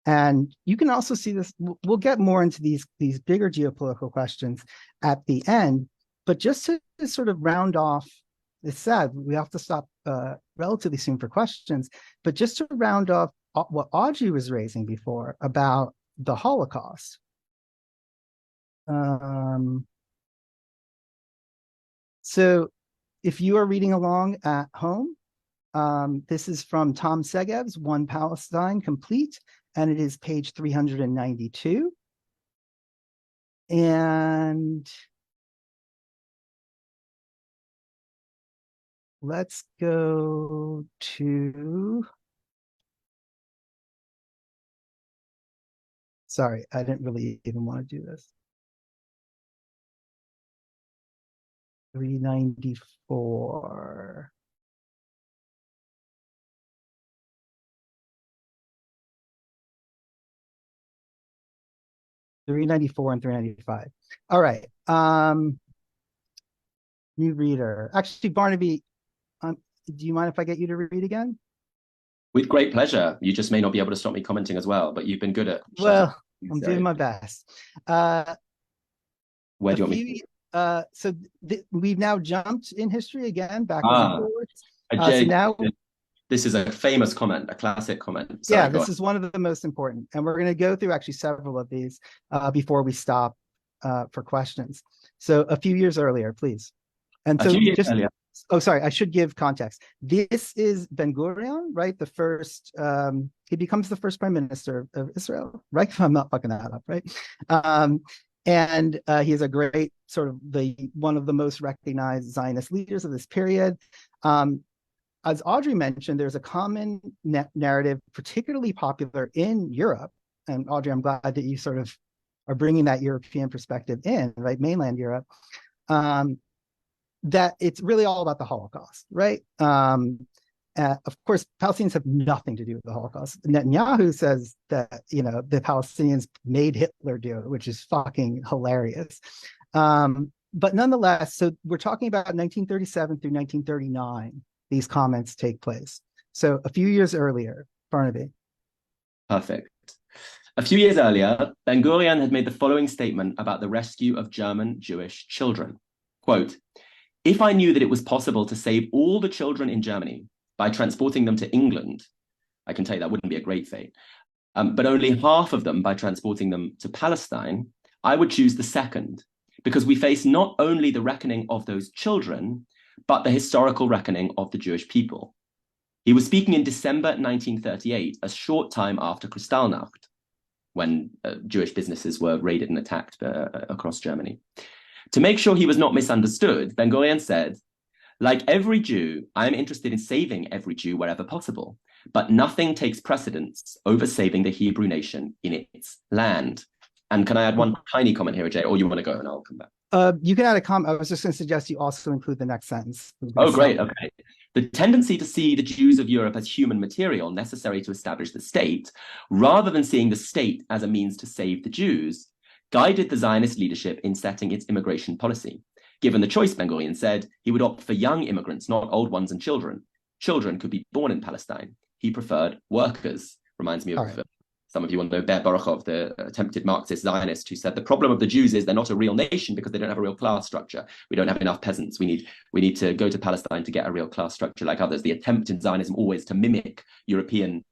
And you can also see this, we'll get more into these bigger geopolitical questions at the end, but just to sort of round off, it's sad, we have to stop relatively soon for questions, but just to round off what Audrey was raising before about the Holocaust. So if you are reading along at home, this is from Tom Segev's One Palestine Complete, and it is page 392. And let's go to, sorry, I didn't really even want to do this. 394. and 395. All right. New reader. Actually, Barnaby, do you mind if I get you to read again? With great pleasure. You just may not be able to stop me commenting as well, but you've been good at. Well, I'm doing my best. Where do you want me? So we've now jumped in history again, backwards and forwards. So now this is a famous comment, a classic comment. Sorry, yeah, this is one of the most important, and we're going to go through actually several of these before we stop for questions. So a few years earlier, please. And so just earlier. Oh, sorry, I should give context. This is Ben-Gurion, right? The first, he becomes the first prime minister of Israel, right? If I'm not fucking that up, right? And he is a great sort of one of the most recognized Zionist leaders of this period. As Audrey mentioned, there's a common narrative, particularly popular in Europe and Audrey, I'm glad that you sort of are bringing that European perspective in, right, mainland Europe, that it's really all about the Holocaust, right? Of course, Palestinians have nothing to do with the Holocaust. Netanyahu says that, you know, the Palestinians made Hitler do it, which is fucking hilarious. But nonetheless, so we're talking about 1937 through 1939, these comments take place. So a few years earlier, Barnaby. Perfect. A few years earlier, Ben-Gurion had made the following statement about the rescue of German Jewish children. Quote, "If I knew that it was possible to save all the children in Germany by transporting them to England, I can tell you that wouldn't be a great fate, but only half of them by transporting them to Palestine, I would choose the second, because we face not only the reckoning of those children, but the historical reckoning of the Jewish people." He was speaking in December 1938, a short time after Kristallnacht, when Jewish businesses were raided and attacked across Germany. To make sure he was not misunderstood, Ben-Gurion said, "Like every Jew, I am interested in saving every Jew wherever possible, but nothing takes precedence over saving the Hebrew nation in its land." And can I add one tiny comment here, Jay, or you want to go and I'll come back? You can add a comment. I was just going to suggest you also include the next sentence. Oh, great. Okay. "The tendency to see the Jews of Europe as human material necessary to establish the state, rather than seeing the state as a means to save the Jews, guided the Zionist leadership in setting its immigration policy. Given the choice," Ben-Gurion said, "he would opt for young immigrants, not old ones and children. Children could be born in Palestine. He preferred workers." Reminds me of some of you will know Ber Borochov, the attempted Marxist Zionist, who said the problem of the Jews is they're not a real nation because they don't have a real class structure. We don't have enough peasants. We need to go to Palestine to get a real class structure like others. The attempt in Zionism always to mimic European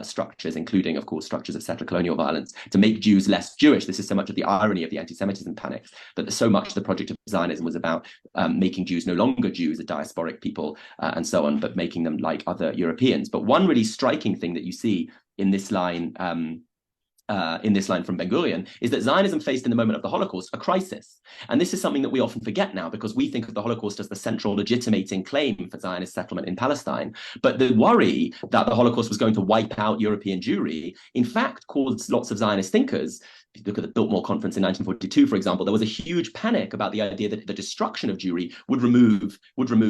structures, including, of course, structures of settler colonial violence, to make Jews less Jewish. This is so much of the irony of the anti-Semitism panics, that so much the project of Zionism was about making Jews no longer Jews, a diasporic people, and so on, but making them like other Europeans. But one really striking thing that you see in this line from Ben-Gurion is that Zionism faced in the moment of the Holocaust a crisis. And this is something that we often forget now because we think of the Holocaust as the central legitimating claim for Zionist settlement in Palestine. But the worry that the Holocaust was going to wipe out European Jewry, in fact, caused lots of Zionist thinkers. If you look at the Biltmore Conference in 1942, for example, there was a huge panic about the idea that the destruction of Jewry would remove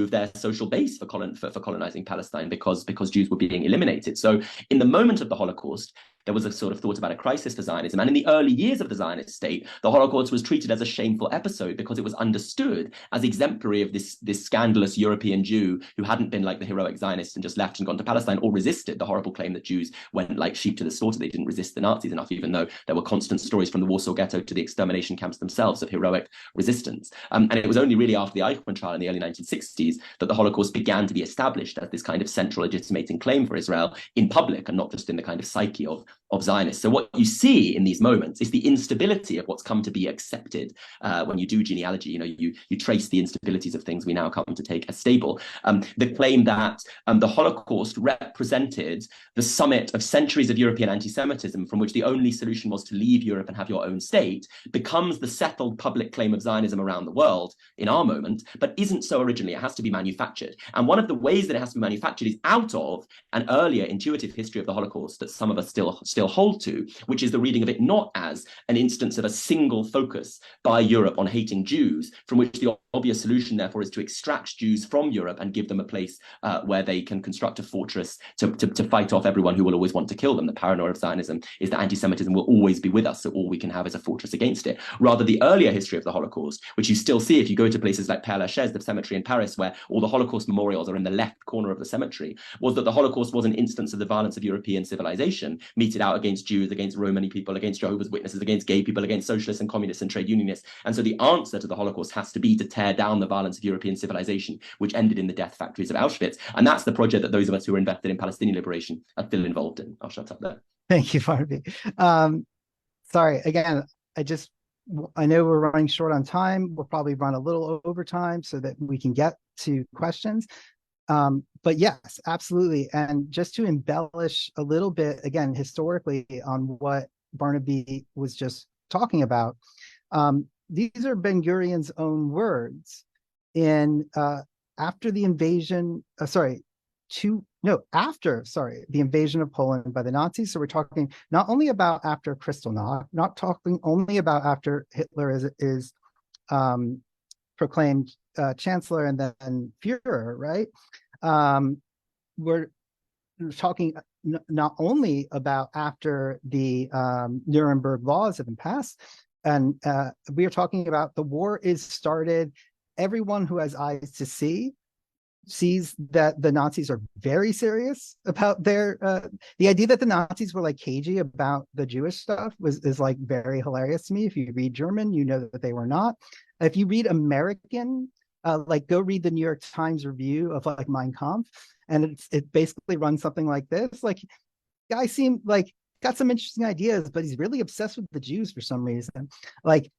their social base for colonizing Palestine because Jews were being eliminated. So in the moment of the Holocaust, there was a sort of thought about a crisis for Zionism. And in the early years of the Zionist state, the Holocaust was treated as a shameful episode because it was understood as exemplary of this scandalous European Jew who hadn't been like the heroic Zionist and just left and gone to Palestine or resisted the horrible claim that Jews went like sheep to the slaughter. They didn't resist the Nazis enough, even though there were constant stories from the Warsaw Ghetto to the extermination camps themselves of heroic resistance. And it was only really after the Eichmann trial in the early 1960s that the Holocaust began to be established as this kind of central legitimating claim for Israel in public and not just in the kind of psyche of Zionists. So what you see in these moments is the instability of what's come to be accepted when you do genealogy. You trace the instabilities of things we now come to take as stable. The claim that the Holocaust represented the summit of centuries of European anti-Semitism, from which the only solution was to leave Europe and have your own state, becomes the settled public claim of Zionism around the world in our moment, but isn't so originally. It has to be manufactured. And one of the ways that it has to be manufactured is out of an earlier intuitive history of the Holocaust that some of us still hold to, which is the reading of it not as an instance of a single focus by Europe on hating Jews, from which the obvious solution, therefore, is to extract Jews from Europe and give them a place where they can construct a fortress to fight off everyone who will always want to kill them. The paranoia of Zionism is that anti-Semitism will always be with us, so all we can have is a fortress against it. Rather, the earlier history of the Holocaust, which you still see if you go to places like Père Lachaise, the cemetery in Paris, where all the Holocaust memorials are in the left corner of the cemetery, was that the Holocaust was an instance of the violence of European civilization, meted out against Jews, against Romani people, against Jehovah's Witnesses, against gay people, against socialists and communists and trade unionists. And so the answer to the Holocaust has to be to tear down the violence of European civilization, which ended in the death factories of Auschwitz. And that's the project that those of us who are invested in Palestinian liberation are still involved in. I'll shut up there. Thank you, Farby. Sorry, again, I know we're running short on time. We'll probably run a little over time so that we can get to questions. But yes, absolutely. And just to embellish a little bit, again, historically on what Barnaby was just talking about, these are Ben-Gurion's own words. After the invasion, after, sorry, the invasion of Poland by the Nazis. So we're talking not only about after Kristallnacht, not talking only about after Hitler is proclaimed chancellor and then Führer, right? We're talking not only about after the Nuremberg laws have been passed, and we are talking about the war is started. Everyone who has eyes to see sees that the Nazis are very serious about their the idea that the Nazis were like cagey about the Jewish stuff is like very hilarious to me. If you read German, you know that they were not. If you read American, like go read the New York Times review of like Mein Kampf, and it basically runs something like this. Like, guy seemed like got some interesting ideas, but he's really obsessed with the Jews for some reason. Like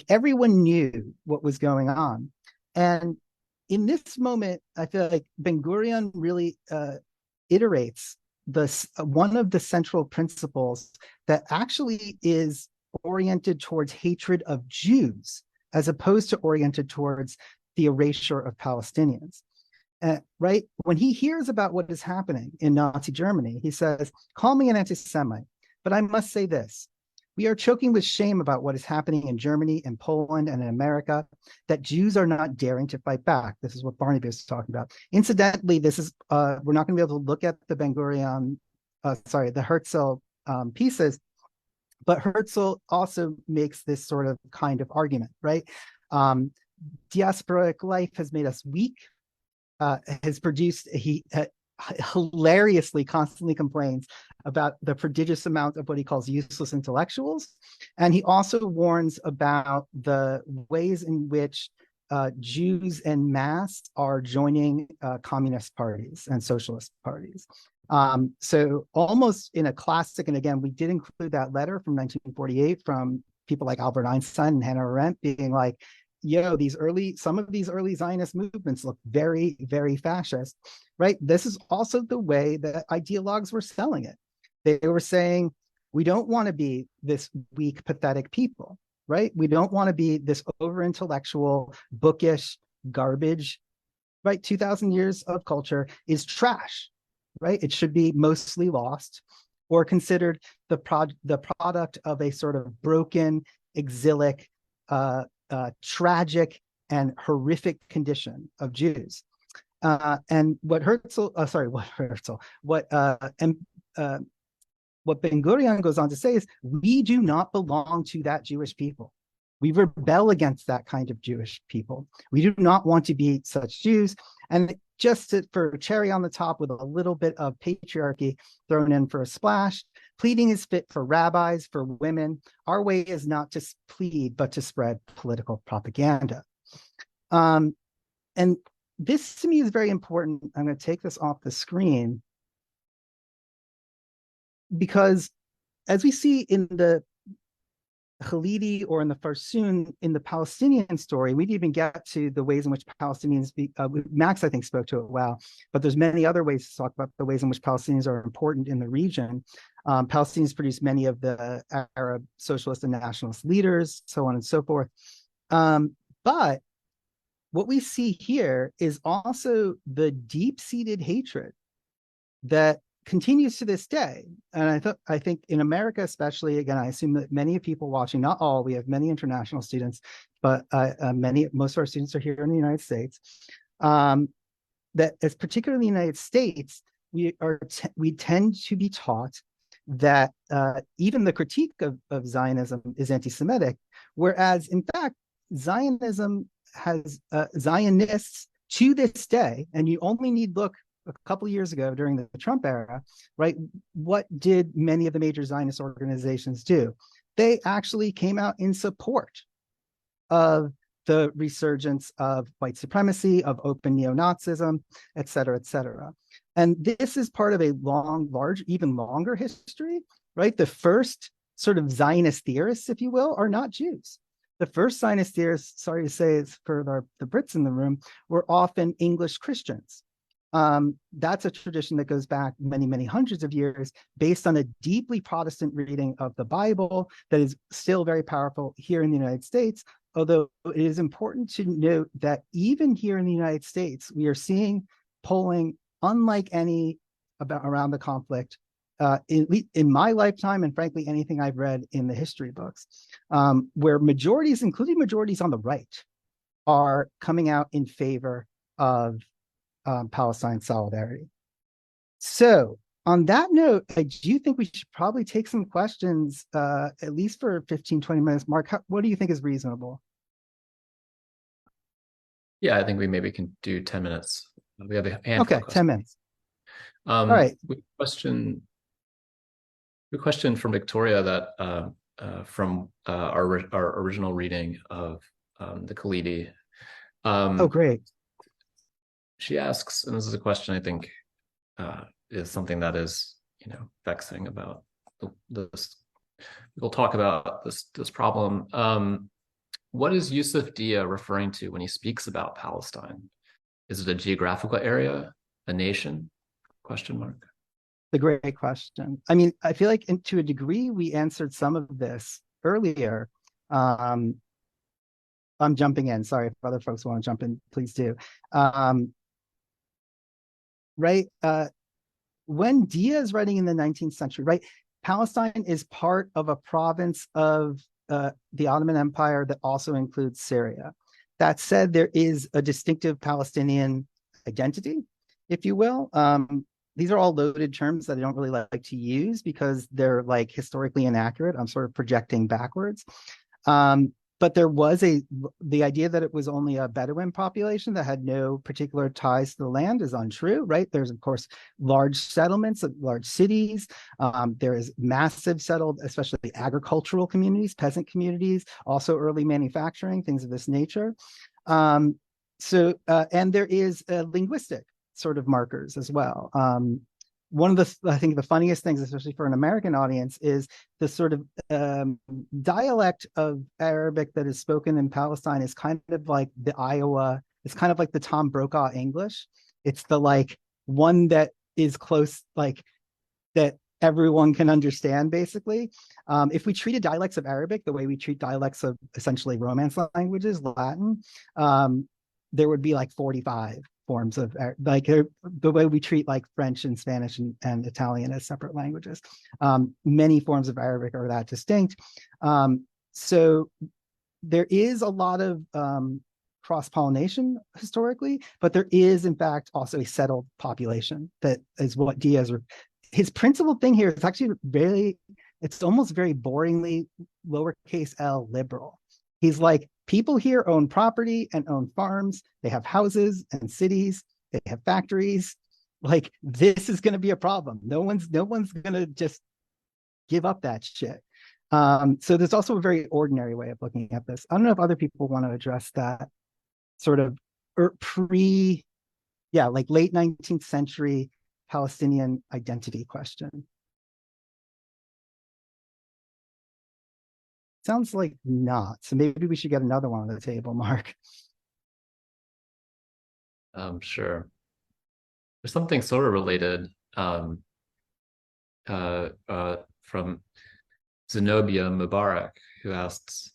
everyone knew what was going on. And in this moment, I feel like Ben-Gurion really iterates one of the central principles that actually is oriented towards hatred of Jews, as opposed to oriented towards the erasure of Palestinians. Right? When he hears about what is happening in Nazi Germany, he says, call me an anti-Semite, but I must say this. We are choking with shame about what is happening in Germany and Poland and in America, that Jews are not daring to fight back. This is what Barnaby is talking about. Incidentally, this is, we're not going to be able to look at the Ben-Gurion, the Herzl pieces, but Herzl also makes this sort of kind of argument, right? Diasporic life has made us weak, has produced, he hilariously constantly complains about the prodigious amount of what he calls useless intellectuals. And he also warns about the ways in which Jews en masse are joining communist parties and socialist parties. So almost in a classic, and again, we did include that letter from 1948 from people like Albert Einstein and Hannah Arendt being like, yo, some of these early Zionist movements look very, very fascist, right? This is also the way that ideologues were selling it. They were saying, we don't want to be this weak, pathetic people, right? We don't want to be this over-intellectual, bookish garbage, right? 2,000 years of culture is trash, right? It should be mostly lost or considered the product of a sort of broken, exilic, tragic and horrific condition of Jews. And what Ben-Gurion goes on to say is, we do not belong to that Jewish people. We rebel against that kind of Jewish people. We do not want to be such Jews. And just for cherry on the top, with a little bit of patriarchy thrown in for a splash, pleading is fit for rabbis, for women. Our way is not to plead, but to spread political propaganda. And this to me is very important. I'm going to take this off the screen, because as we see in the Khalidi or in the Farsoon, in the Palestinian story, we didn't even get to the ways in which Palestinians, Max, I think, spoke to it well, but there's many other ways to talk about the ways in which Palestinians are important in the region. Palestinians produce many of the Arab socialist and nationalist leaders, so on and so forth. But what we see here is also the deep-seated hatred that continues to this day. And I think in America especially, again, I assume that many people watching, not all, we have many international students, but most of our students are here in the United States, that as particularly in the United States, we tend to be taught that even the critique of Zionism is anti-Semitic, whereas in fact, Zionism has Zionists to this day, and you only need look a couple of years ago during the Trump era, right? What did many of the major Zionist organizations do? They actually came out in support of the resurgence of white supremacy, of open neo-Nazism, et cetera, et cetera. And this is part of a even longer history, right? The first sort of Zionist theorists, if you will, are not Jews. The first Zionist theorists, sorry to say it's for the Brits in the room, were often English Christians. That's a tradition that goes back many, many hundreds of years, based on a deeply Protestant reading of the Bible that is still very powerful here in the United States. Although it is important to note that even here in the United States, we are seeing polling unlike any around the conflict in my lifetime, and frankly, anything I've read in the history books, where majorities, including majorities on the right, are coming out in favor of Palestine solidarity. So on that note, I do think we should probably take some questions, at least for 15, 20 minutes. Mark, what do you think is reasonable? Yeah, I think we maybe can do 10 minutes. We have a handful of questions. 10 minutes. All right. We question from Victoria that from our original reading of the Khalidi. Oh, great. She asks, and this is a question I think is something that is, vexing about this. We'll talk about this problem. What is Yusuf Dia referring to when he speaks about Palestine? Is it a geographical area, a nation? Question mark. The great question. I mean, I feel like to a degree we answered some of this earlier. I'm jumping in. Sorry if other folks want to jump in, please do. Right. When Dia is writing in the 19th century, right, Palestine is part of a province of the Ottoman Empire that also includes Syria. That said, there is a distinctive Palestinian identity, if you will. These are all loaded terms that I don't really like to use because they're like historically inaccurate. I'm sort of projecting backwards. But there was the idea that it was only a Bedouin population that had no particular ties to the land is untrue, right? There's, of course, large settlements, large cities. There is massive settled, especially agricultural communities, peasant communities, also early manufacturing, things of this nature. And there is linguistic sort of markers as well. One of I think the funniest things, especially for an American audience, is the sort of dialect of Arabic that is spoken in Palestine is kind of like the Iowa, it's kind of like the Tom Brokaw English. It's the like one that is close, like that everyone can understand, basically. If we treated dialects of Arabic the way we treat dialects of essentially Romance languages, Latin, there would be like 45 forms of, like the way we treat like French and Spanish and Italian as separate languages. Many forms of Arabic are that distinct. So there is a lot of cross-pollination historically, but there is in fact also a settled population that is what Diaz, his principal thing here is actually it's almost very boringly lowercase l liberal. He's like, people here own property and own farms. They have houses and cities. They have factories. Like, this is going to be a problem. No one's going to just give up that shit. So there's also a very ordinary way of looking at this. I don't know if other people want to address that sort of late 19th century Palestinian identity question. Sounds like not. So maybe we should get another one on the table, Mark. Sure. There's something sort of related from Zenobia Mubarak, who asks,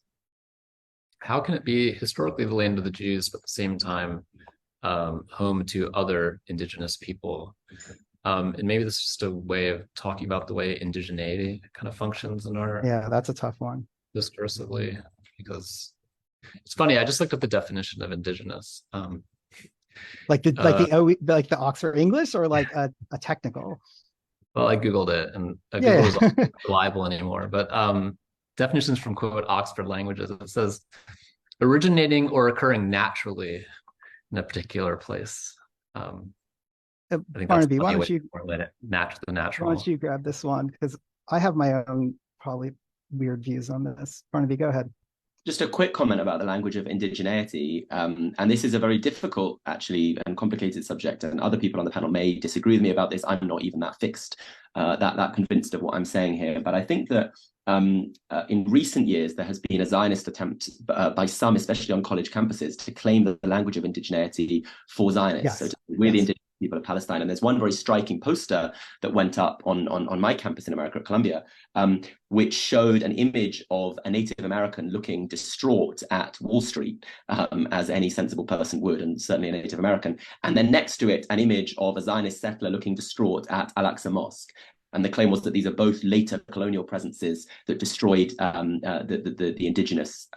how can it be historically the land of the Jews, but at the same time home to other indigenous people? And maybe this is just a way of talking about the way indigeneity kind of functions in our... Yeah, that's a tough one. Discursively, because it's funny. I just looked up the definition of indigenous. Like the Oxford English, or like a technical. Well, I googled it, and Google is not reliable anymore. But definitions from quote Oxford Languages. It says originating or occurring naturally in a particular place. I think Barnaby, why don't you match the natural? Why don't you grab this one, because I have my own probably weird views on this. Barnaby, go ahead. Just a quick comment about the language of indigeneity. And this is a very difficult, actually, and complicated subject. And other people on the panel may disagree with me about this. I'm not even that fixed, that convinced of what I'm saying here. But I think that in recent years, there has been a Zionist attempt by some, especially on college campuses, to claim the language of indigeneity for Zionists. Yes. So we're the indigenous people of Palestine. And there's one very striking poster that went up on my campus in America at Columbia, which showed an image of a Native American looking distraught at Wall Street, as any sensible person would, and certainly a Native American. And then next to it, an image of a Zionist settler looking distraught at Al-Aqsa Mosque. And the claim was that these are both later colonial presences that destroyed the indigenous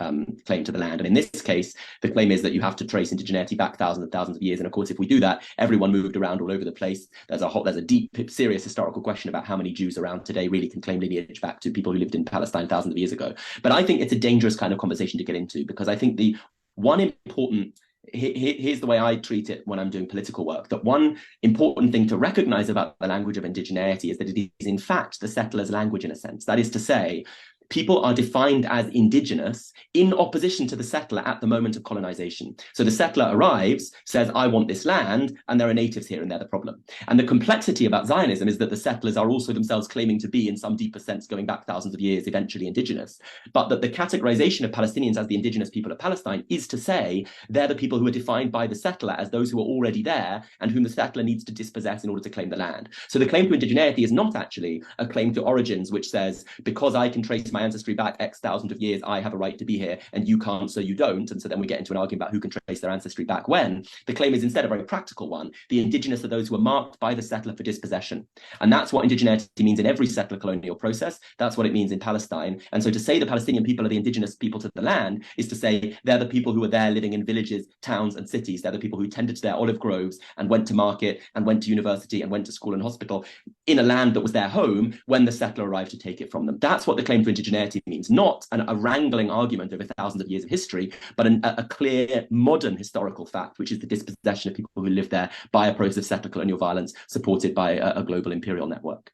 claim to the land. And in this case, the claim is that you have to trace indigeneity back thousands and thousands of years. And of course, if we do that, everyone moved around all over the place. There's a deep, serious historical question about how many Jews around today really can claim lineage back to people who lived in Palestine thousands of years ago. But I think it's a dangerous kind of conversation to get into, because I think the one important here's the way I treat it when I'm doing political work, that one important thing to recognize about the language of indigeneity is that it is in fact the settler's language in a sense. That is to say, people are defined as indigenous in opposition to the settler at the moment of colonization. So the settler arrives, says, I want this land, and there are natives here and they're the problem. And the complexity about Zionism is that the settlers are also themselves claiming to be, in some deeper sense, going back thousands of years, eventually indigenous. But that the categorization of Palestinians as the indigenous people of Palestine is to say they're the people who are defined by the settler as those who are already there and whom the settler needs to dispossess in order to claim the land. So the claim to indigeneity is not actually a claim to origins, which says, because I can trace my ancestry back X thousands of years, I have a right to be here, and you can't, so you don't. And so then we get into an argument about who can trace their ancestry back when. The claim is instead a very practical one. The indigenous are those who are marked by the settler for dispossession. And that's what indigeneity means in every settler colonial process. That's what it means in Palestine. And so to say the Palestinian people are the indigenous people to the land is to say they're the people who are there living in villages, towns, and cities. They're the people who tended to their olive groves and went to market and went to university and went to school and hospital in a land that was their home when the settler arrived to take it from them. That's what the claim to indigeneity means, not a wrangling argument over thousands of years of history, but a clear modern historical fact, which is the dispossession of people who live there by a process of settler colonial violence supported by a global imperial network.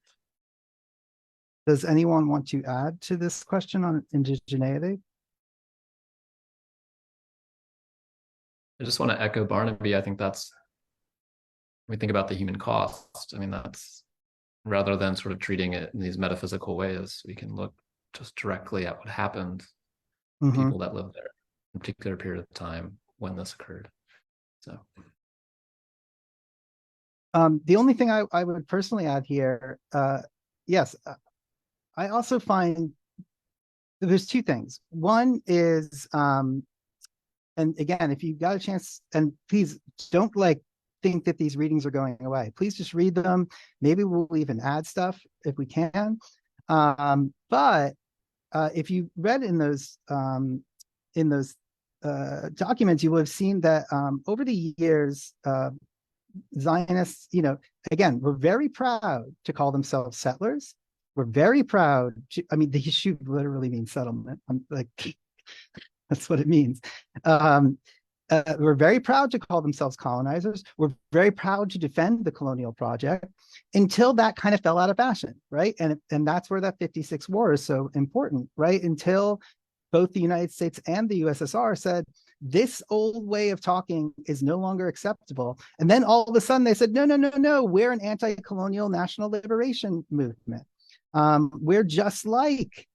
Does anyone want to add to this question on indigeneity? I just want to echo Barnaby. I think that's, when we think about the human cost, I mean, that's, rather than sort of treating it in these metaphysical ways, we can look just directly at what happened to people that lived there in a particular period of time when this occurred. So the only thing I would personally add here, yes, I also find there's two things. One is, and again, if you got a chance, and please don't think that these readings are going away. Please just read them. Maybe we'll even add stuff if we can. But if you read in those documents, you will have seen that over the years, Zionists, again, were very proud to call themselves settlers. We're very proud. I mean, the issue literally means settlement. That's what it means. We're very proud to call themselves colonizers. We're very proud to defend the colonial project until that kind of fell out of fashion, right? And that's where that 56 war is so important, right? Until both the United States and the USSR said, this old way of talking is no longer acceptable. And then all of a sudden they said, no, we're an anti-colonial national liberation movement. We're just like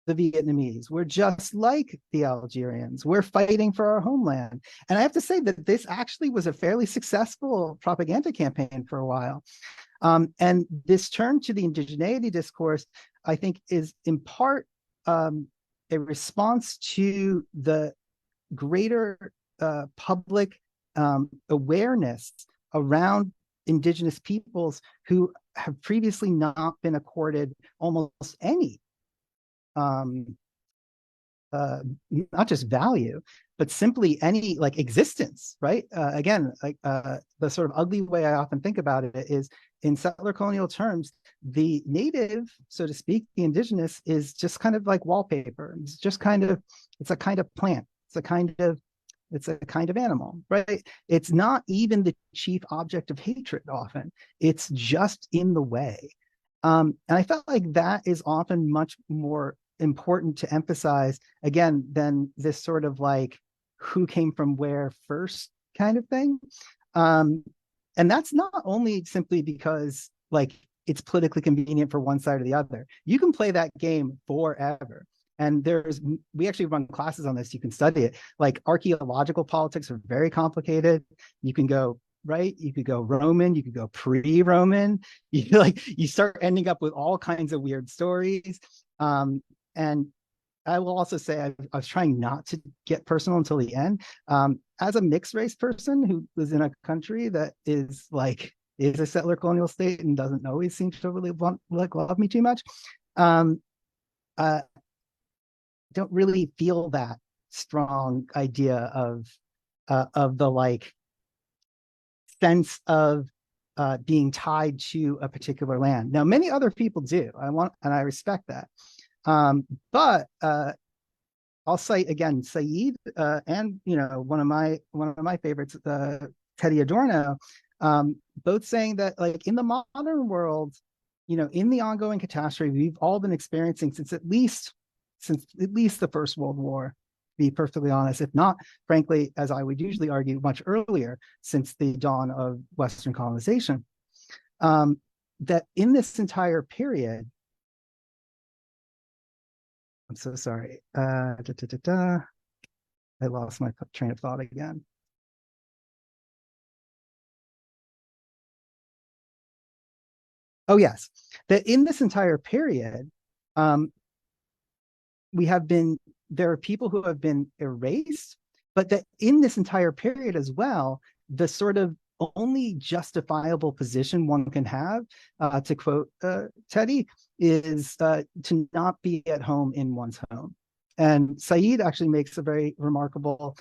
the Vietnamese. We're just like the Algerians. We're fighting for our homeland. And I have to say that this actually was a fairly successful propaganda campaign for a while. And this turn to the indigeneity discourse, I think, is in part a response to the greater public awareness around indigenous peoples who have previously not been accorded almost any not just value, but simply any existence, right? Again, the sort of ugly way I often think about it is, in settler colonial terms, the native, so to speak, the indigenous, is just kind of like wallpaper. It's just it's a kind of plant. It's a kind of animal, right? It's not even the chief object of hatred often. It's just in the way. And I felt like that is often much more important to emphasize, again, than this sort of who came from where first kind of thing. And that's not only simply because it's politically convenient for one side or the other. You can play that game forever. And we actually run classes on this. You can study it. Archaeological politics are very complicated. You can go right? You could go Roman, you could go pre-Roman. You start ending up with all kinds of weird stories. And I will also say I was trying not to get personal until the end. As a mixed race person who was in a country that is a settler colonial state and doesn't always seem to really love me too much, don't really feel that strong idea of the sense of being tied to a particular land. Now, many other people do. I respect that. But I'll cite again Said and one of my favorites, Teddy Adorno, both saying that in the modern world, in the ongoing catastrophe we've all been experiencing since at least the First World War, to be perfectly honest, if not, frankly, as I would usually argue, much earlier, since the dawn of Western colonization, that in this entire period, I'm so sorry. I lost my train of thought again. Oh, yes. That in this entire period, there are people who have been erased, but that in this entire period as well, the sort of only justifiable position one can have, to quote Teddy, is to not be at home in one's home. And Said actually makes a very remarkable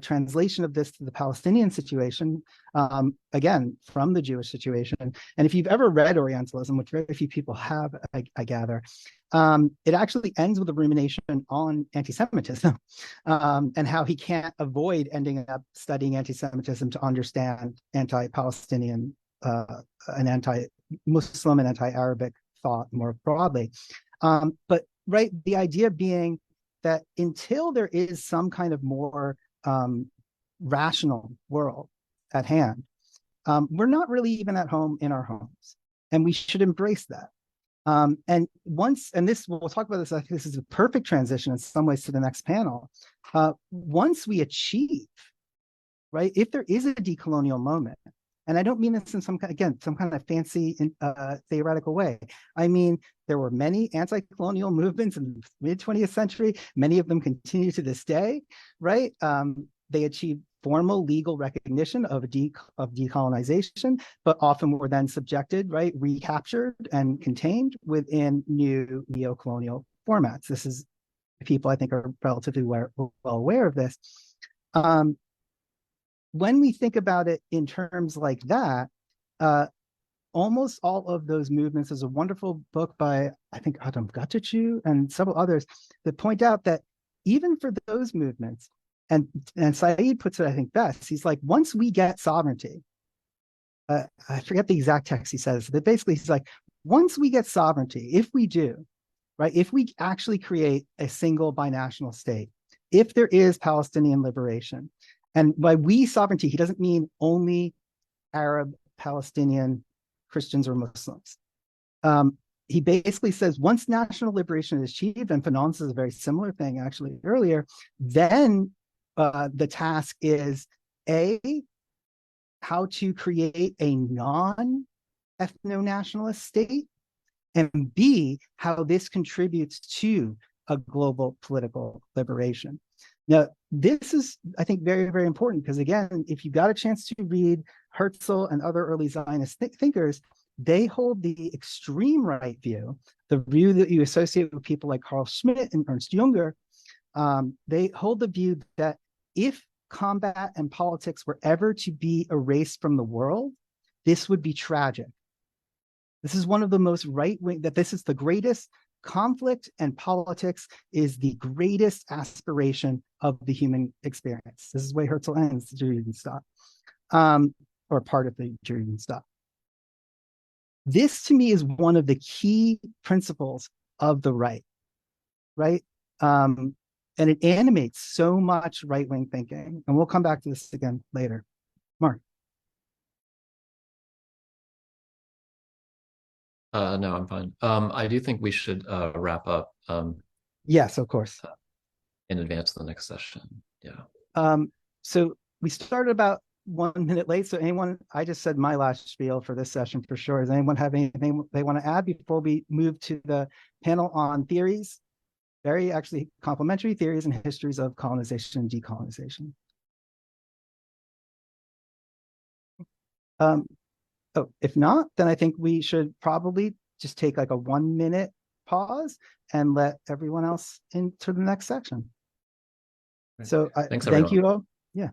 translation of this to the Palestinian situation, again, from the Jewish situation. And if you've ever read Orientalism, which very few people have, I gather, it actually ends with a rumination on anti-Semitism, and how he can't avoid ending up studying anti-Semitism to understand anti-Palestinian and anti-Muslim and anti-Arabic thought more broadly. But right, the idea being that until there is some kind of more rational world at hand, we're not really even at home in our homes, and we should embrace that. And we'll talk about this, I think this is a perfect transition in some ways to the next panel. Once we achieve, right, if there is a decolonial moment, and I don't mean this in some kind of fancy theoretical way. I mean, there were many anti-colonial movements in the mid-20th century. Many of them continue to this day, right? They achieved formal legal recognition of decolonization, but often were then subjected, right, recaptured and contained within new neo-colonial formats. This is, people I think are relatively well aware of this. When we think about it in terms like that, almost all of those movements, there's a wonderful book by, I think, Adam Gatichu and several others that point out that even for those movements, and Said puts it, I think, best, he's like, once we get sovereignty, I forget the exact text he says, but basically he's like, once we get sovereignty, if we do, right, if we actually create a single binational state, if there is Palestinian liberation, and by we sovereignty, he doesn't mean only Arab, Palestinian, Christians, or Muslims. He basically says once national liberation is achieved, and Fanon is a very similar thing actually earlier, then the task is A, how to create a non-ethno-nationalist state, and B, how this contributes to a global political liberation. Now, this is, I think, very, very important because, again, if you got a chance to read Herzl and other early Zionist thinkers, they hold the extreme right view, the view that you associate with people like Carl Schmitt and Ernst Junger. They hold the view that if combat and politics were ever to be erased from the world, this would be tragic. This is one of the most right-wing, that this is the greatest conflict, and politics is the greatest aspiration of the human experience. This is where Herzl ends the Judenstaat, or part of the Judenstaat. This, to me, is one of the key principles of the right, right? And it animates so much right-wing thinking. And we'll come back to this again later. Mark. No, I'm fine. I do think we should wrap up. Yes, of course. In advance of the next session. Yeah. So we started about 1 minute late. So anyone, I just said my last spiel for this session for sure. Does anyone have anything they want to add before we move to the panel on theories? Very actually complementary theories and histories of colonization and decolonization. Oh, if not, then I think we should probably just take like a 1 minute pause and let everyone else into the next section. So Thanks, thank everyone. you all. Yeah.